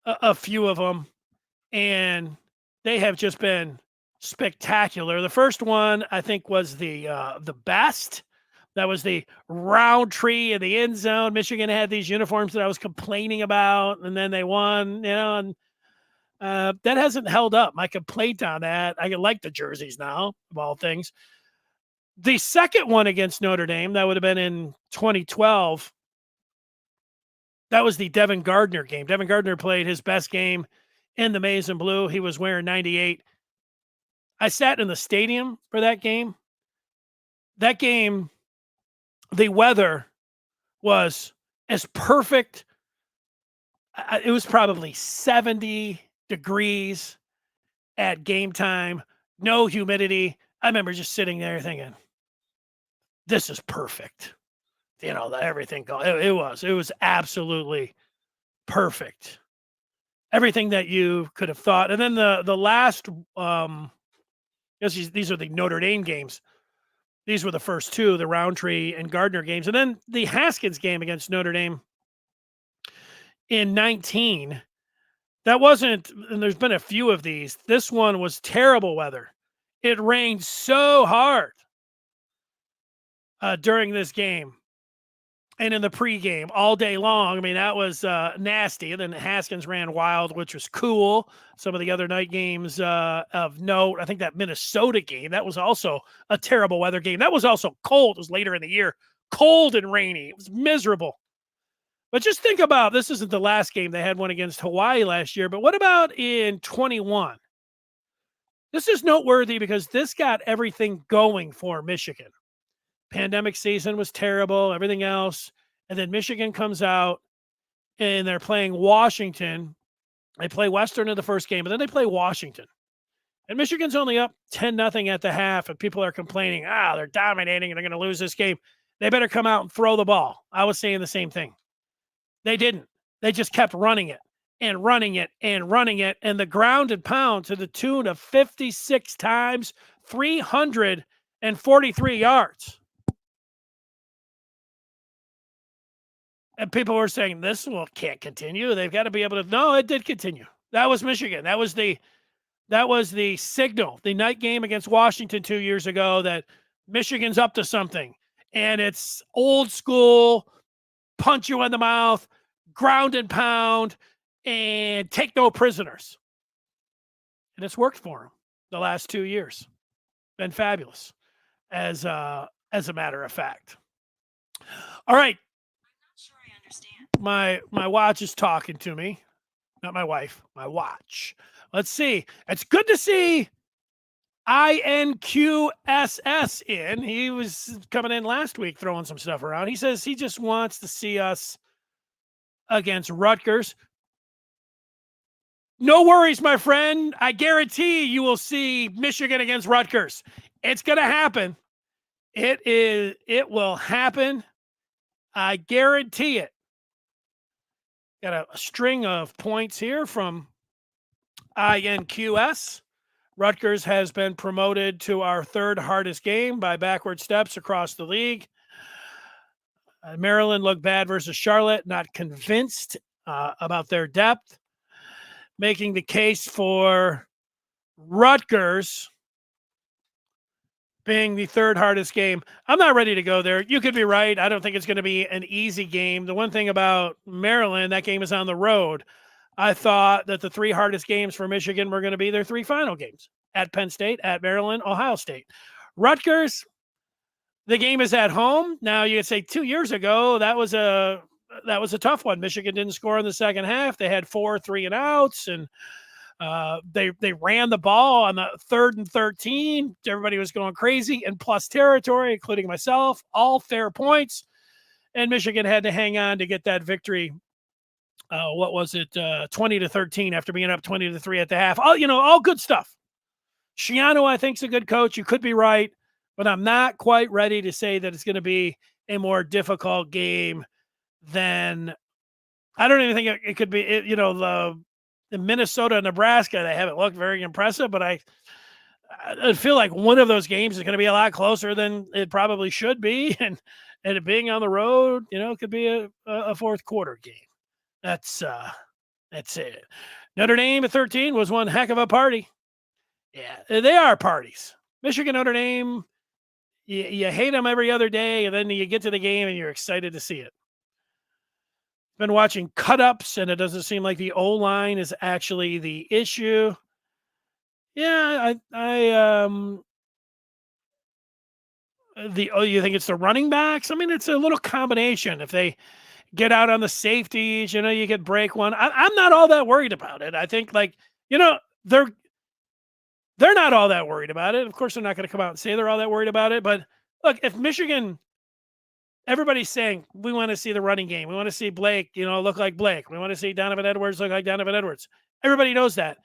a few of them, and they have just been spectacular. The first one, I think, was the best. That was the Roundtree in the end zone. Michigan had these uniforms that I was complaining about, and then they won, and that hasn't held up. My complaint on that, I like the jerseys now, of all things. The second one against Notre Dame, that would have been in 2012. That was the Devin Gardner game. Devin Gardner played his best game in the maize and blue. He was wearing 98. I sat in the stadium for that game. That game, the weather was as perfect. It was probably 70 degrees at game time, no humidity. I remember just sitting there thinking, this is perfect. Everything. It was absolutely perfect. Everything that you could have thought. And then the last, these are the Notre Dame games. These were the first two, the Roundtree and Gardner games. And then the Haskins game against Notre Dame in 19. That wasn't, and there's been a few of these. This one was terrible weather. It rained so hard during this game and in the pregame all day long. I mean, that was nasty. And then Haskins ran wild, which was cool. Some of the other night games of note, I think that Minnesota game, that was also a terrible weather game. That was also cold. It was later in the year, cold and rainy. It was miserable. But just think about, this isn't the last game. They had one against Hawaii last year, but what about in 21? This is noteworthy because this got everything going for Michigan. Pandemic season was terrible, everything else. And then Michigan comes out and they're playing Washington. They play Western in the first game, but then they play Washington. And Michigan's only up 10-0 at the half, and people are complaining, they're dominating and they're going to lose this game. They better come out and throw the ball. I was saying the same thing. They didn't. They just kept running it and running it and running it. And the ground and pound to the tune of 56 times, 343 yards. And people were saying, this can't continue. They've got to be able to. No, it did continue. That was Michigan. That was the signal, the night game against Washington 2 years ago, that Michigan's up to something. And it's old school, punch you in the mouth, ground and pound, and take no prisoners. And it's worked for them the last 2 years. Been fabulous, as a matter of fact. All right.
I'm not sure I understand.
My watch is talking to me. Not my wife, my watch. Let's see. It's good to see INQSS in. He was coming in last week throwing some stuff around. He says he just wants to see us against Rutgers. No worries, my friend. I guarantee you will see Michigan against Rutgers. It's going to happen. It will happen. I guarantee it. Got a string of points here from INQS. Rutgers has been promoted to our third hardest game by backward steps across the league. Maryland looked bad versus Charlotte, not convinced about their depth. Making the case for Rutgers being the third hardest game. I'm not ready to go there. You could be right. I don't think it's going to be an easy game. The one thing about Maryland, that game is on the road. I thought that the three hardest games for Michigan were going to be their three final games: at Penn State, at Maryland, Ohio State. Rutgers, the game is at home. Now you could say 2 years ago, that was a tough one. Michigan didn't score in the second half. They had 4 3-and-outs, and they ran the ball on the 3rd and 13. Everybody was going crazy in plus territory, including myself. All fair points, and Michigan had to hang on to get that victory. 20-13 after being up 20-3 at the half. All good stuff. Schiano, I think, is a good coach. You could be right, but I'm not quite ready to say that it's going to be a more difficult game than. I don't even think it could be. The Minnesota and Nebraska, they haven't looked very impressive, but I feel like one of those games is going to be a lot closer than it probably should be, and it being on the road, it could be a fourth quarter game. That's it. Notre Dame at 13 was one heck of a party. Yeah, they are parties. Michigan, Notre Dame, you hate them every other day, and then you get to the game and you're excited to see it. Been watching cut-ups, and it doesn't seem like the O-line is actually the issue. Yeah, you think it's the running backs? I mean, it's a little combination. If they get out on the safeties, you could break one. I'm not all that worried about it. I think, they're not all that worried about it. Of course, they're not going to come out and say they're all that worried about it. But look, if Michigan, everybody's saying we want to see the running game, we want to see Blake, look like Blake, we want to see Donovan Edwards look like Donovan Edwards. Everybody knows that.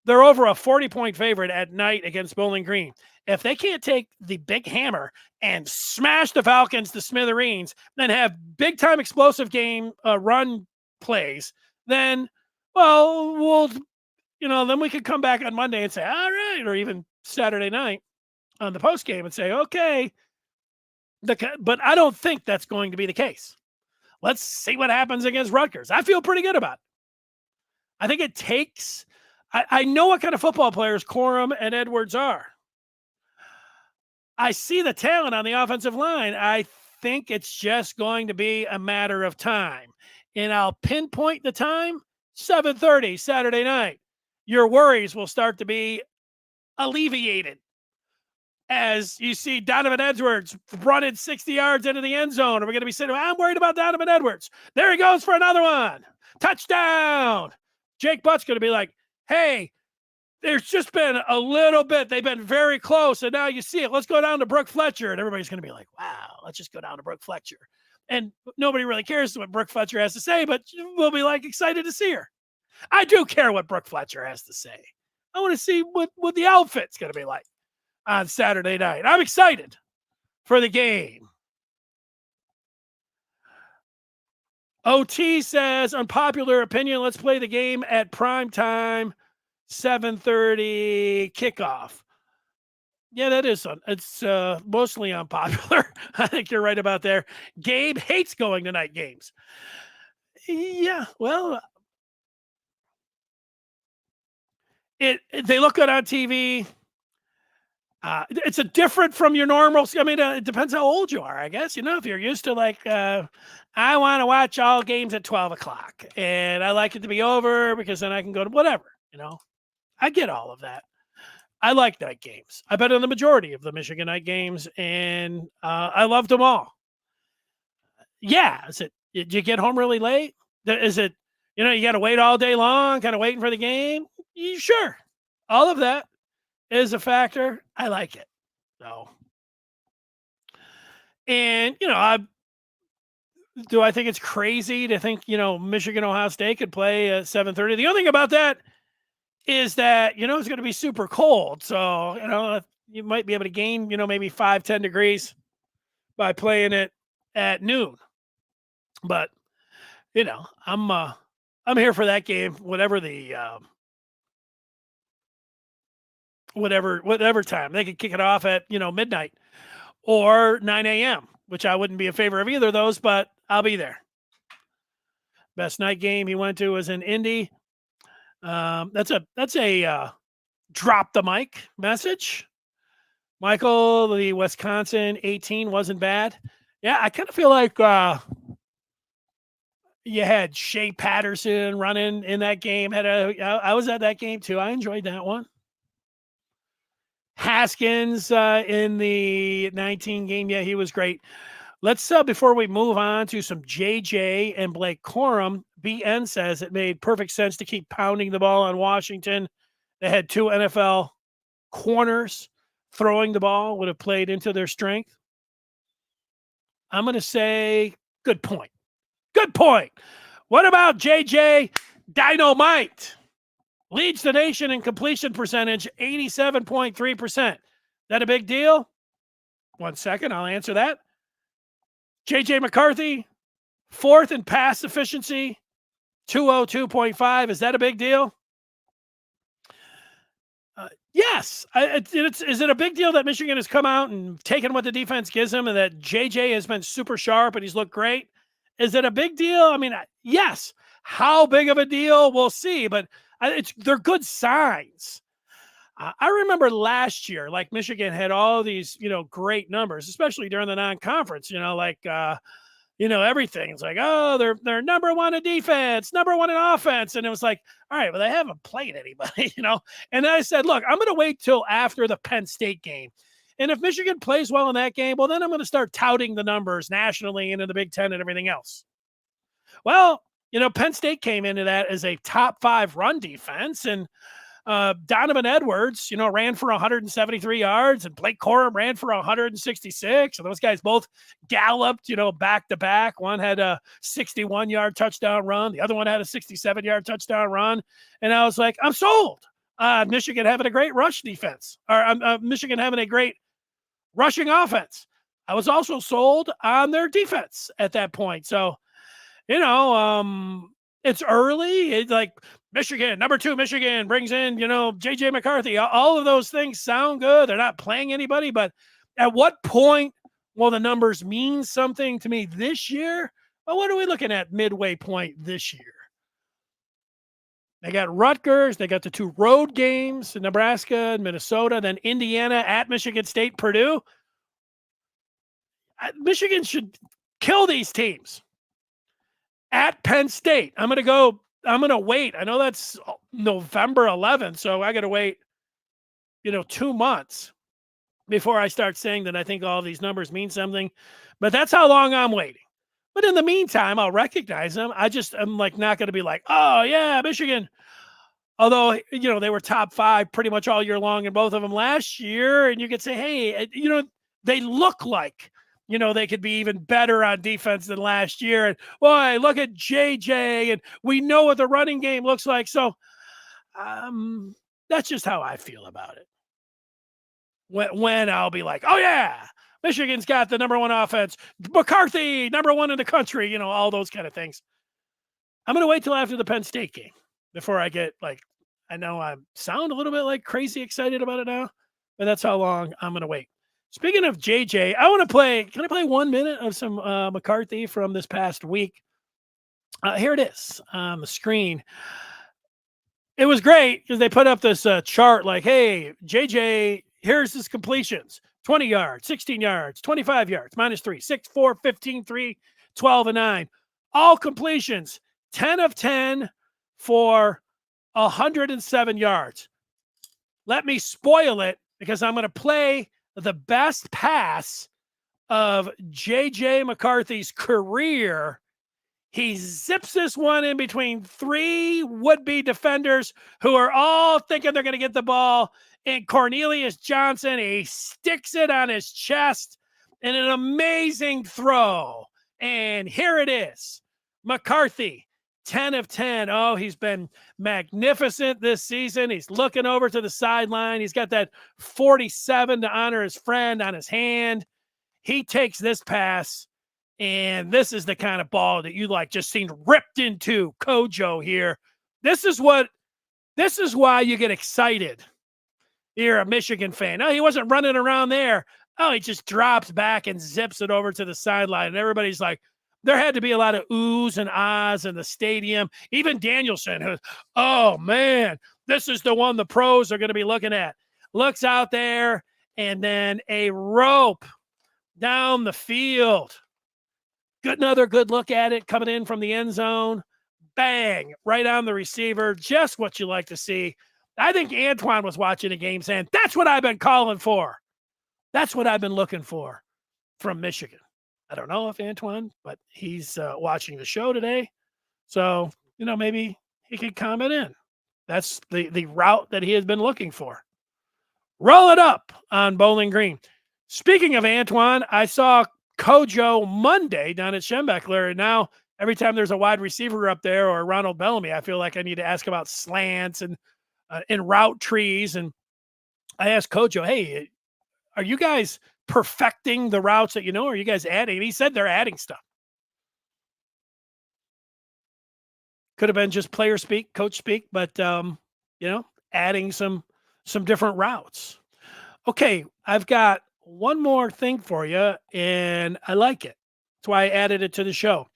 They're over a 40-point favorite at night against Bowling Green. If they can't take the big hammer and smash the Falcons to smithereens, then have big-time explosive game run plays, then, then we could come back on Monday and say, all right, or even Saturday night on the post game and say, okay. But I don't think that's going to be the case. Let's see what happens against Rutgers. I feel pretty good about it. I think it takes... I know what kind of football players Corum and Edwards are. I see the talent on the offensive line. I think it's just going to be a matter of time. And I'll pinpoint the time, 7:30 Saturday night. Your worries will start to be alleviated as you see Donovan Edwards running 60 yards into the end zone. And we're going to be saying, I'm worried about Donovan Edwards. There he goes for another one. Touchdown. Jake Butt's going to be like, hey, there's just been a little bit. They've been very close, and now you see it. Let's go down to Brooke Fletcher. And everybody's going to be like, wow, let's just go down to Brooke Fletcher. And nobody really cares what Brooke Fletcher has to say, but we'll be excited to see her. I do care what Brooke Fletcher has to say. I want to see what the outfit's going to be like on Saturday night. I'm excited for the game. OT says, unpopular opinion, let's play the game at prime time, 7:30 kickoff. Yeah, that is it's mostly unpopular. I think you're right about there. Gabe hates going to night games. Yeah, well, they look good on TV. It's a different from your normal. I mean, it depends how old you are, I guess. If you're used to I want to watch all games at 12 o'clock and I like it to be over because then I can go to whatever, I get all of that. I like night games. I bet on the majority of the Michigan night games, and I loved them all. Yeah. Did you get home really late? Is it, you got to wait all day long, kind of waiting for the game? Sure. All of that is a factor. I like it. So, and, do I think it's crazy to think, Michigan, Ohio State could play at 7:30? The only thing about that is that, it's going to be super cold. So, you might be able to gain, maybe 5-10 degrees by playing it at noon. But, I'm here for that game, whatever the whatever time. They could kick it off at, midnight or 9 a.m., which I wouldn't be in favor of either of those, but I'll be there. Best night game he went to was in Indy. That's a drop the mic message. Michael, the Wisconsin 18 wasn't bad. Yeah, I kind of feel like you had Shea Patterson running in that game. I was at that game too. I enjoyed that one. Haskins in the 19 game. Yeah, he was great. Let's, before we move on to some JJ and Blake Corum, BN says it made perfect sense to keep pounding the ball on Washington. They had 2 NFL corners. Throwing the ball would have played into their strength. I'm going to say good point. Good point. What about JJ Dynamite? Leads the nation in completion percentage, 87.3%. That a big deal? 1 second, I'll answer that. JJ McCarthy, 4th in pass efficiency, 202.5. Is that a big deal? Yes. Is it a big deal that Michigan has come out and taken what the defense gives him and that JJ has been super sharp and he's looked great? Is it a big deal? I mean, yes. How big of a deal? We'll see, but they're good signs. I remember last year, like Michigan had all these, great numbers, especially during the non-conference, everything. It's like, oh, they're number one in defense, number one in offense. And it was like, all right, well, they haven't played anybody, And I said, look, I'm going to wait till after the Penn State game. And if Michigan plays well in that game, well, then I'm going to start touting the numbers nationally and in the Big Ten and everything else. Well, Penn State came into that as a top 5 run defense, and Donovan Edwards, ran for 173 yards, and Blake Corum ran for 166. And those guys both galloped, back to back. One had a 61-yard touchdown run. The other one had a 67-yard touchdown run. And I was like, I'm sold. Michigan having a great rush defense, or Michigan having a great rushing offense. I was also sold on their defense at that point. So, it's early. It's like Michigan, number 2 Michigan brings in, JJ McCarthy. All of those things sound good. They're not playing anybody, but at what point will the numbers mean something to me this year? Well, what are we looking at midway point this year? They got Rutgers. They got the 2 road games in Nebraska and Minnesota, then Indiana at Michigan State, Purdue. Michigan should kill these teams. At Penn State, I'm going to wait. I know that's November 11th, so I got to wait, 2 months before I start saying that I think all these numbers mean something. But that's how long I'm waiting. But in the meantime, I'll recognize them. I'm like not going to be like, oh yeah, Michigan. Although, they were top 5 pretty much all year long in both of them last year. And you could say, hey, they look like, they could be even better on defense than last year. And boy, look at JJ, and we know what the running game looks like. So that's just how I feel about it. When I'll be like, oh yeah, Michigan's got the number 1 offense. McCarthy, number 1 in the country, all those kind of things. I'm going to wait till after the Penn State game before I get I know I sound a little bit like crazy excited about it now, but that's how long I'm going to wait. Speaking of JJ, can I play 1 minute of some McCarthy from this past week? Here it is on the screen. It was great because they put up this chart like, hey, JJ, here's his completions. 20 yards, 16 yards, 25 yards, -3, 6, 4, 15, 3, 12, and 9. All completions, 10 of 10 for 107 yards. Let me spoil it because I'm going to play the best pass of JJ McCarthy's career. He zips this one in between 3 would-be defenders who are all thinking they're going to get the ball. And Cornelius Johnson, he sticks it on his chest in an amazing throw. And here it is. McCarthy, 10 of 10. Oh, he's been magnificent this season. He's looking over to the sideline. He's got that 47 to honor his friend on his hand. He takes this pass, and this is the kind of ball that you just seen ripped into Kojo here. This is why you get excited. You're a Michigan fan. No, he wasn't running around there. Oh, he just drops back and zips it over to the sideline. And everybody's like, there had to be a lot of oohs and ahs in the stadium. Even Danielson, who's, oh man, this is the one the pros are going to be looking at. Looks out there, and then a rope down the field. Another good look at it coming in from the end zone. Bang, right on the receiver. Just what you like to see. I think Antoine was watching the game saying, that's what I've been calling for. That's what I've been looking for from Michigan. I don't know if Antoine, but he's watching the show today. So, maybe he could comment in. That's the route that he has been looking for. Roll it up on Bowling Green. Speaking of Antoine, I saw Kojo Monday down at Schembechler, and now every time there's a wide receiver up there or Ronald Bellamy, I feel like I need to ask about slants and route trees. And I asked Kojo, hey, are you guys perfecting the routes that or are you guys adding? And he said they're adding stuff. Could have been just player speak, coach speak, but adding some different routes. Okay, I've got one more thing for you, and I like it. That's why I added it to the show.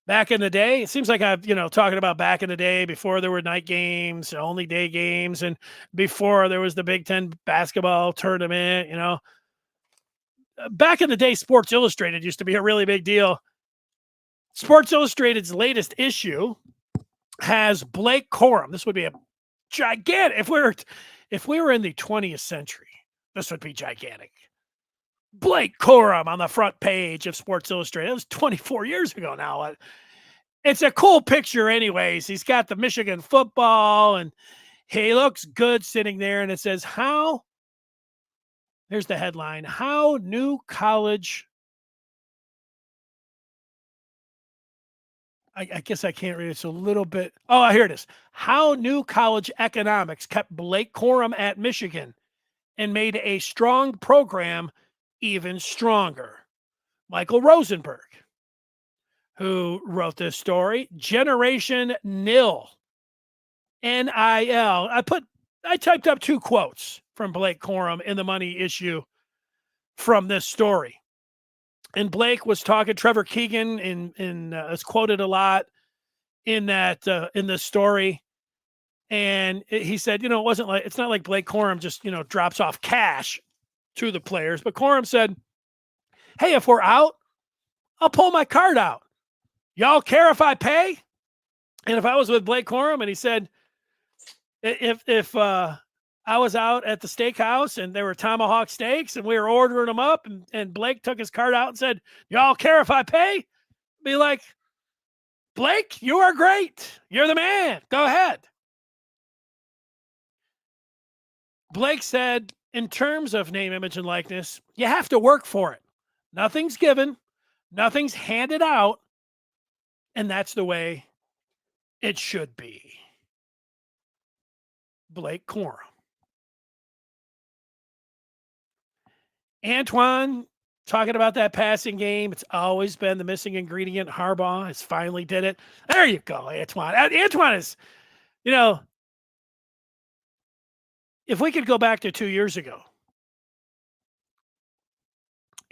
back in the day, it seems like I've, talking about back in the day before there were night games, only day games, and before there was the Big Ten basketball tournament, back in the day, Sports Illustrated used to be a really big deal. Sports Illustrated's latest issue has Blake Corum. This would be a gigantic, if we were in the 20th century, this would be gigantic. Blake Corum on the front page of Sports Illustrated. It was 24 years ago now. It's a cool picture anyways. He's got the Michigan football, and he looks good sitting there, and it says, here's the headline, how new college, I guess I can't read it. It's a little bit, here it is. How new college economics kept Blake Corum at Michigan and made a strong program even stronger. Michael Rosenberg, who wrote this story, Generation Nil, NIL. I typed up 2 quotes from Blake Corum in the Money issue from this story. And Blake was talking, Trevor Keegan is quoted a lot in that, in this story. And he said, it's not like Blake Corum just, drops off cash to the players, but Corum said, hey, if we're out, I'll pull my card out. Y'all care if I pay? And if I was with Blake Corum and he said, if I was out at the steakhouse and there were tomahawk steaks and we were ordering them up and Blake took his card out and said, y'all care if I pay? Be like, Blake, you are great. You're the man. Go ahead. Blake said, in terms of name, image, and likeness, you have to work for it. Nothing's given. Nothing's handed out. And that's the way it should be. Blake Corum. Antoine, talking about that passing game. It's always been the missing ingredient. Harbaugh has finally did it. There you go, Antoine. Antoine is, if we could go back to 2 years ago,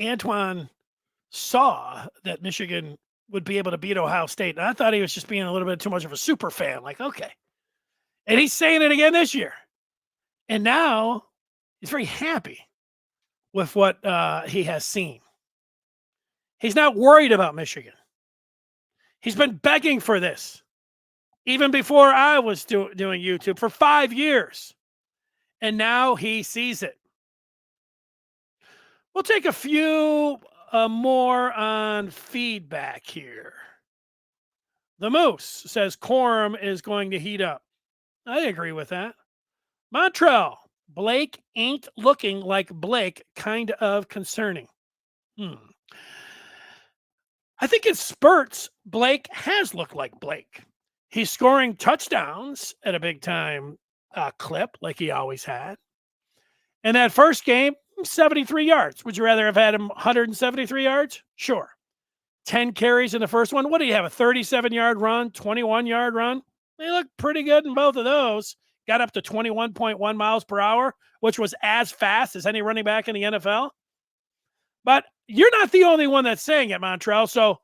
Antoine saw that Michigan would be able to beat Ohio State. And I thought he was just being a little bit too much of a super fan. Like, okay. And he's saying it again this year. And now he's very happy with what he has seen. He's not worried about Michigan. He's been begging for this, even before I was doing YouTube for 5 years. And now he sees it. We'll take a few more on feedback here. The Moose says Corum is going to heat up. I agree with that. Montreal, Blake ain't looking like Blake, kind of concerning. I think in spurts, Blake has looked like Blake. He's scoring touchdowns at a big-time clip like he always had. And that first game, 73 yards. Would you rather have had him 173 yards? Sure. 10 carries in the first one. What do you have, a 37-yard run, 21-yard run? They look pretty good in both of those. Got up to 21.1 miles per hour, which was as fast as any running back in the NFL. But you're not the only one that's saying it, Montreal. So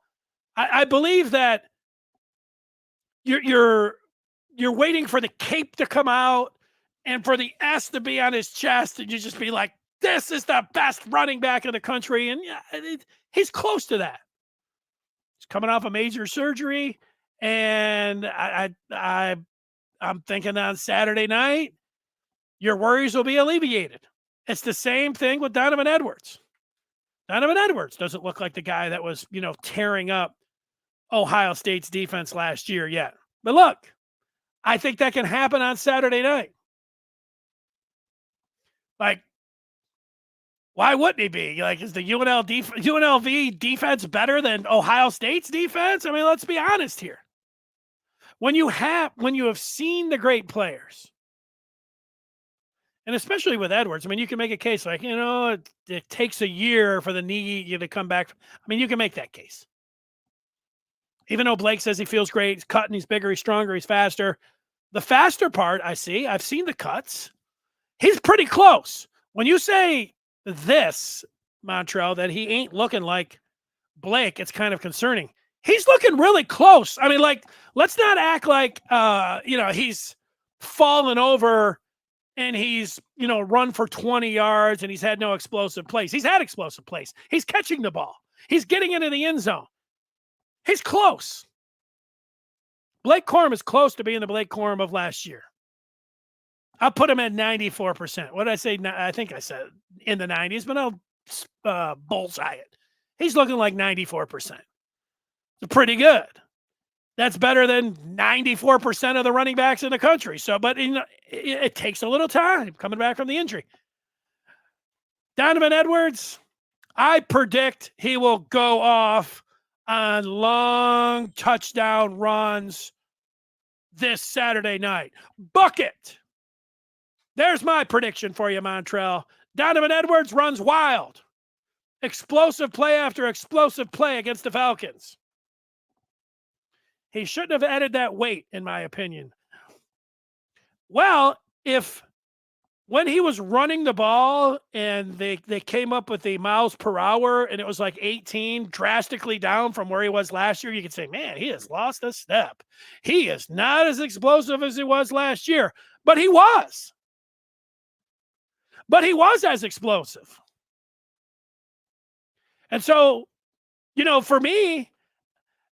I believe that you're waiting for the cape to come out and for the S to be on his chest, and you just be like, this is the best running back in the country. And yeah, he's close to that. He's coming off a major surgery. And I'm thinking on Saturday night, your worries will be alleviated. It's the same thing with Donovan Edwards. Donovan Edwards doesn't look like the guy that was, tearing up Ohio State's defense last year yet. But look, I think that can happen on Saturday night. Like, why wouldn't he be? Like, is the UNLV defense better than Ohio State's defense? I mean, let's be honest here. When you have seen the great players, and especially with Edwards, I mean, you can make a case like, it takes a year for the knee to come back. I mean, you can make that case. Even though Blake says he feels great, he's cutting, he's bigger, he's stronger, he's faster. The faster part, I've seen the cuts. He's pretty close. When you say this, Montreal, that he ain't looking like Blake, it's kind of concerning. he's looking really close. I mean, like, let's not act like, he's fallen over and he's, run for 20 yards and he's had no explosive plays. He's had explosive plays. He's catching the ball. He's getting into the end zone. He's close. Blake Corum is close to being the Blake Corum of last year. I'll put him at 94%. What did I say? I think I said in the 90s, but I'll bullseye it. He's looking like 94%. It's pretty good. That's better than 94% of the running backs in the country. So, but it takes a little time coming back from the injury. Donovan Edwards, I predict he will go off on long touchdown runs this Saturday night. Bucket. There's my prediction for you, Montrell. Donovan Edwards runs wild. Explosive play after explosive play against the Falcons. He shouldn't have added that weight, in my opinion. Well, when he was running the ball and they came up with the miles per hour and it was like 18, drastically down from where he was last year, you could say, man, he has lost a step. He is not as explosive as he was last year, but he was. But he was as explosive. And so, for me,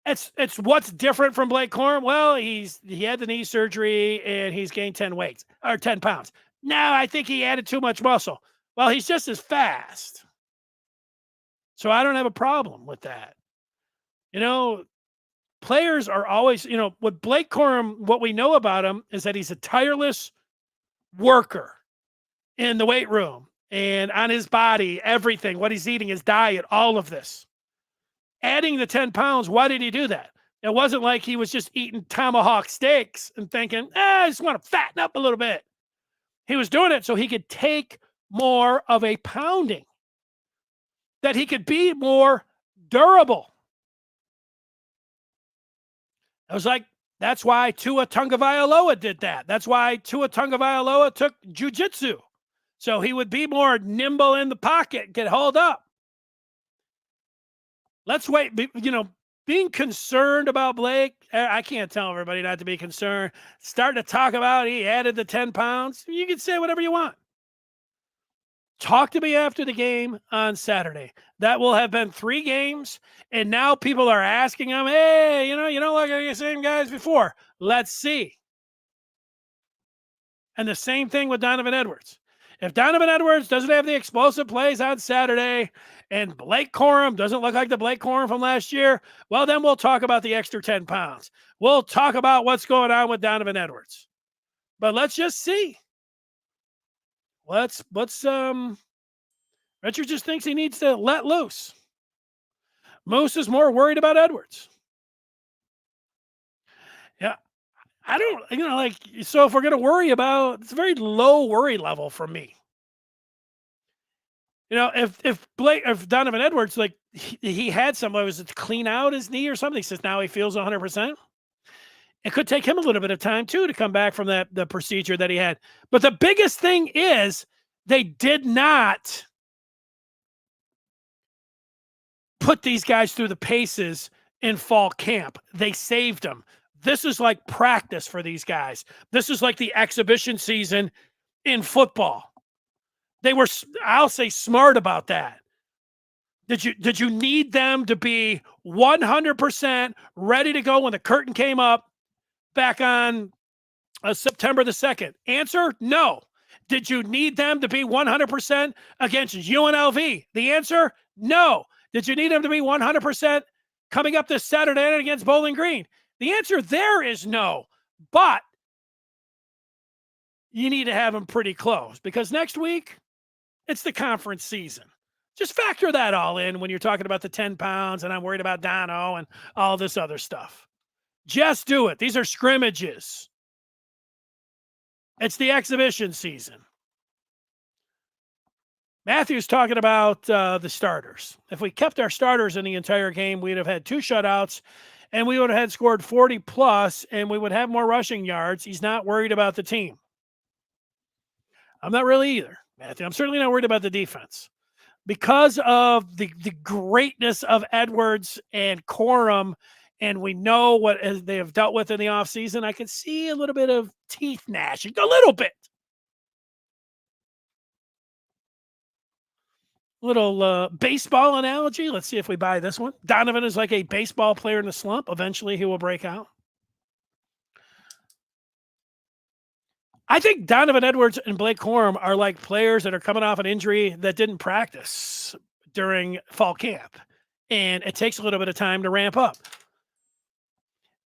it's what's different from Blake Corum. Well, he had the knee surgery and he's gained 10 pounds. Now I think he added too much muscle. Well, he's just as fast. So I don't have a problem with that. Players are always, with Blake Corum, what we know about him is that he's a tireless worker in the weight room and on his body, everything, what he's eating, his diet, all of this. Adding the 10 pounds, why did he do that? It wasn't like he was just eating tomahawk steaks and thinking, I just want to fatten up a little bit. He was doing it so he could take more of a pounding, that he could be more durable. I was like, that's why Tua Tagovailoa did that. That's why Tua Tagovailoa took jiu-jitsu. So he would be more nimble in the pocket, get hauled up. Let's wait. Being concerned about Blake, I can't tell everybody not to be concerned. Starting to talk about he added the 10 pounds. You can say whatever you want. Talk to me after the game on Saturday. That will have been 3 games, and now people are asking him, hey, you don't look like the same guys before. Let's see. And the same thing with Donovan Edwards. If Donovan Edwards doesn't have the explosive plays on Saturday and Blake Corum doesn't look like the Blake Corum from last year, well, then we'll talk about the extra 10 pounds. We'll talk about what's going on with Donovan Edwards. But let's just see. Richard just thinks he needs to let loose. Moose is more worried about Edwards. Yeah. I don't, so if we're going to worry about, it's a very low worry level for me. If Donovan Edwards, he had somebody, was it to clean out his knee or something? He says now he feels 100%. It could take him a little bit of time too to come back from the procedure that he had. But the biggest thing is they did not put these guys through the paces in fall camp. They saved them. This is like practice for these guys. This is like the exhibition season in football. They were, I'll say, smart about that. Did you need them to be 100% ready to go when the curtain came up back on September the 2nd? Answer, no. Did you need them to be 100% against UNLV? The answer, no. Did you need them to be 100% coming up this Saturday night against Bowling Green? The answer there is no, but you need to have them pretty close because next week, it's the conference season. Just factor that all in when you're talking about the 10 pounds and I'm worried about Dono and all this other stuff. Just do it. These are scrimmages. It's the exhibition season. Matthew's talking about the starters. If we kept our starters in the entire game, we'd have had 2 shutouts and we would have had scored 40 plus and we would have more rushing yards. He's not worried about the team. I'm not really either, Matthew. I'm certainly not worried about the defense. because of the greatness of Edwards and Corum, and we know what they have dealt with in the offseason, I can see a little bit of teeth gnashing, a little bit. Little baseball analogy. Let's see if we buy this one. Donovan is like a baseball player in a slump. Eventually he will break out. I think Donovan Edwards and Blake Corum are like players that are coming off an injury that didn't practice during fall camp. And it takes a little bit of time to ramp up.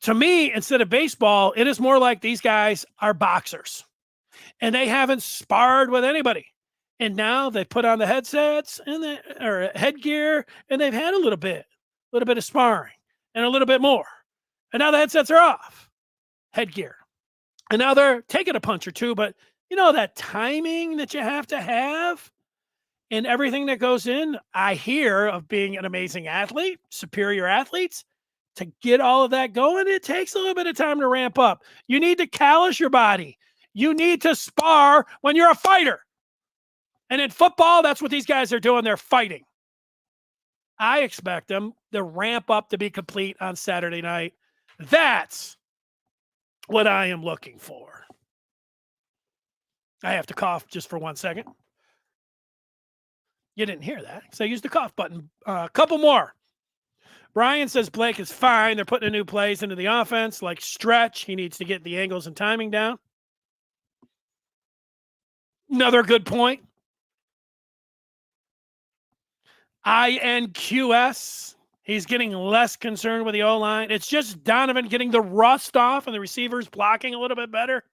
To me, instead of baseball, it is more like these guys are boxers. And they haven't sparred with anybody. And now they put on the headsets or headgear, and they've had a little bit of sparring and a little bit more. And now the headsets are off, headgear. And now they're taking a punch or two, but you know that timing that you have to have and everything that goes in, I hear of being an amazing athlete, superior athletes, to get all of that going, it takes a little bit of time to ramp up. You need to callous your body. You need to spar when you're a fighter. And in football, that's what these guys are doing. They're fighting. I expect them to ramp up to be complete on Saturday night. That's what I am looking for. I have to cough just for 1 second. You didn't hear that because I used the cough button. A couple more. Brian says Blake is fine. They're putting new plays into the offense, like stretch. He needs to get the angles and timing down. Another good point. INQS. He's getting less concerned with the O-line. It's just Donovan getting the rust off and the receivers blocking a little bit better.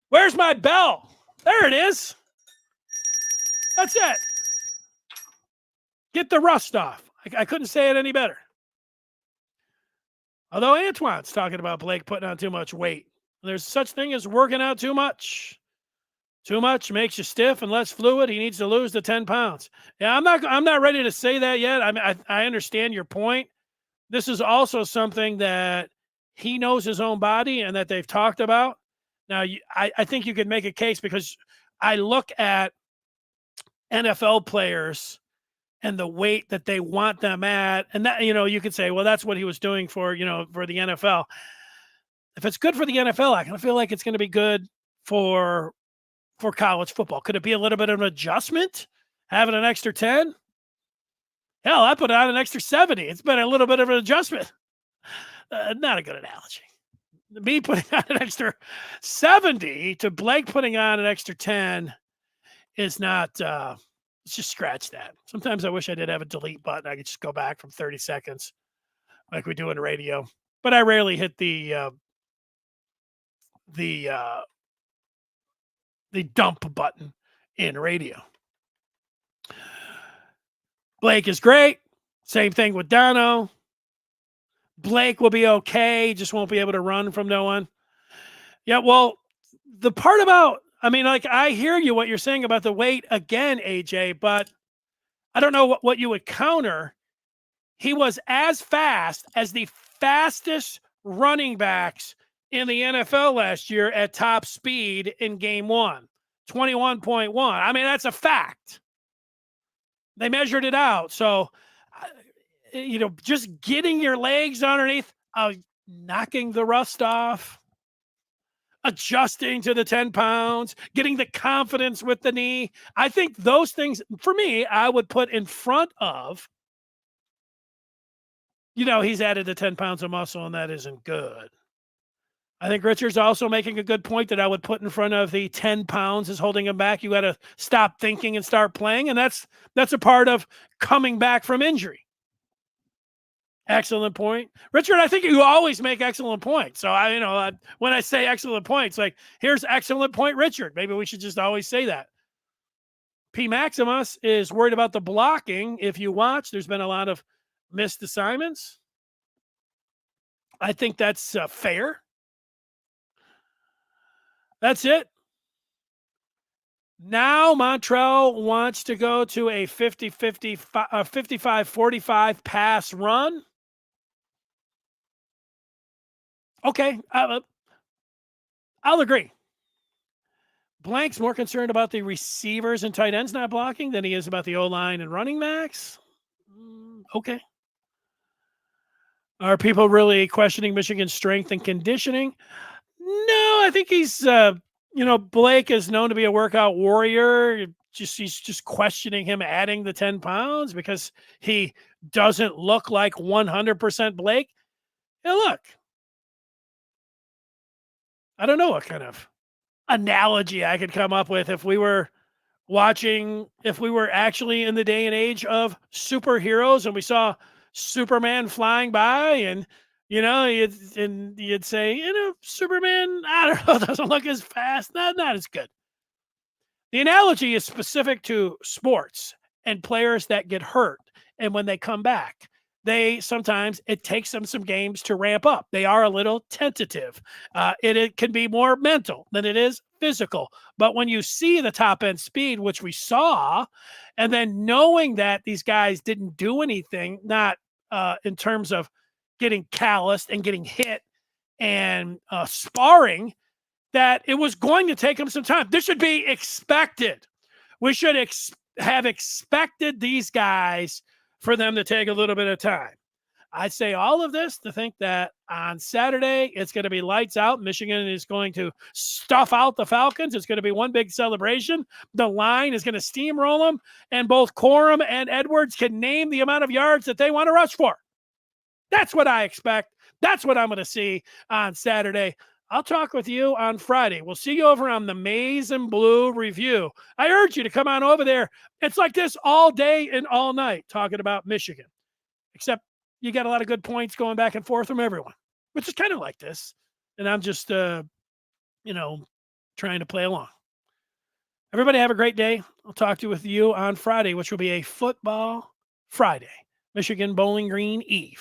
Where's my bell? There it is. That's it. Get the rust off. I couldn't say it any better. Although Antoine's talking about Blake putting on too much weight. There's such thing as working out too much. Too much makes you stiff and less fluid. He needs to lose the 10 pounds. Yeah, I'm not ready to say that yet. I understand your point. This is also something that he knows his own body and that they've talked about. Now, I think you could make a case because I look at NFL players and the weight that they want them at. And that, you could say, well, that's what he was doing for the NFL. If it's good for the NFL, I kind of feel like it's going to be good for college football. Could it be a little bit of an adjustment? Having an extra 10? Hell, I put on an extra 70. It's been a little bit of an adjustment. Not a good analogy. Me putting on an extra 70 to Blake putting on an extra 10 is not, let's just scratch that. Sometimes I wish I did have a delete button. I could just go back from 30 seconds like we do in radio. But I rarely hit the dump button in radio. Blake is great. Same thing with Dono. Blake will be okay. Just won't be able to run from no one. Yeah, well, the part about, I hear you, what you're saying about the weight again, AJ, but I don't know what you would counter. He was as fast as the fastest running backs in the NFL last year at top speed in game 1, 21.1. That's a fact. They measured it out. So, just getting your legs underneath, knocking the rust off, adjusting to the 10 pounds, getting the confidence with the knee. I think those things, for me, I would put in front of, he's added the 10 pounds of muscle and that isn't good. I think Richard's also making a good point that I would put in front of the 10 pounds is holding him back. You got to stop thinking and start playing. And that's a part of coming back from injury. Excellent point. Richard, I think you always make excellent points. So when I say excellent points, like here's excellent point, Richard. Maybe we should just always say that. P. Maximus is worried about the blocking. If you watch, there's been a lot of missed assignments. I think that's fair. That's it. Now Montrell wants to go to a 55-45 pass run. Okay, I'll agree. Blank's more concerned about the receivers and tight ends not blocking than he is about the O-line and running backs. Okay. Are people really questioning Michigan's strength and conditioning? No, I think he's, Blake is known to be a workout warrior. He's just questioning him adding the 10 pounds because he doesn't look like 100% Blake. Hey, look, I don't know what kind of analogy I could come up with if we were actually in the day and age of superheroes and we saw Superman flying by and, you'd say, Superman, I don't know, doesn't look as fast, not as good. The analogy is specific to sports and players that get hurt. And when they come back, sometimes it takes them some games to ramp up. They are a little tentative. It can be more mental than it is physical. But when you see the top end speed, which we saw, and then knowing that these guys didn't do anything, not in terms of getting calloused and getting hit and sparring, that it was going to take them some time. This should be expected. We should have expected these guys for them to take a little bit of time. I say all of this to think that on Saturday, it's going to be lights out. Michigan is going to stuff out the Falcons. It's going to be one big celebration. The line is going to steamroll them, and both Corum and Edwards can name the amount of yards that they want to rush for. That's what I expect. That's what I'm going to see on Saturday. I'll talk with you on Friday. We'll see you over on the Maize and Blue Review. I urge you to come on over there. It's like this all day and all night talking about Michigan, except you got a lot of good points going back and forth from everyone, which is kind of like this. And I'm just, trying to play along. Everybody have a great day. I'll talk to you on Friday, which will be a football Friday, Michigan Bowling Green Eve.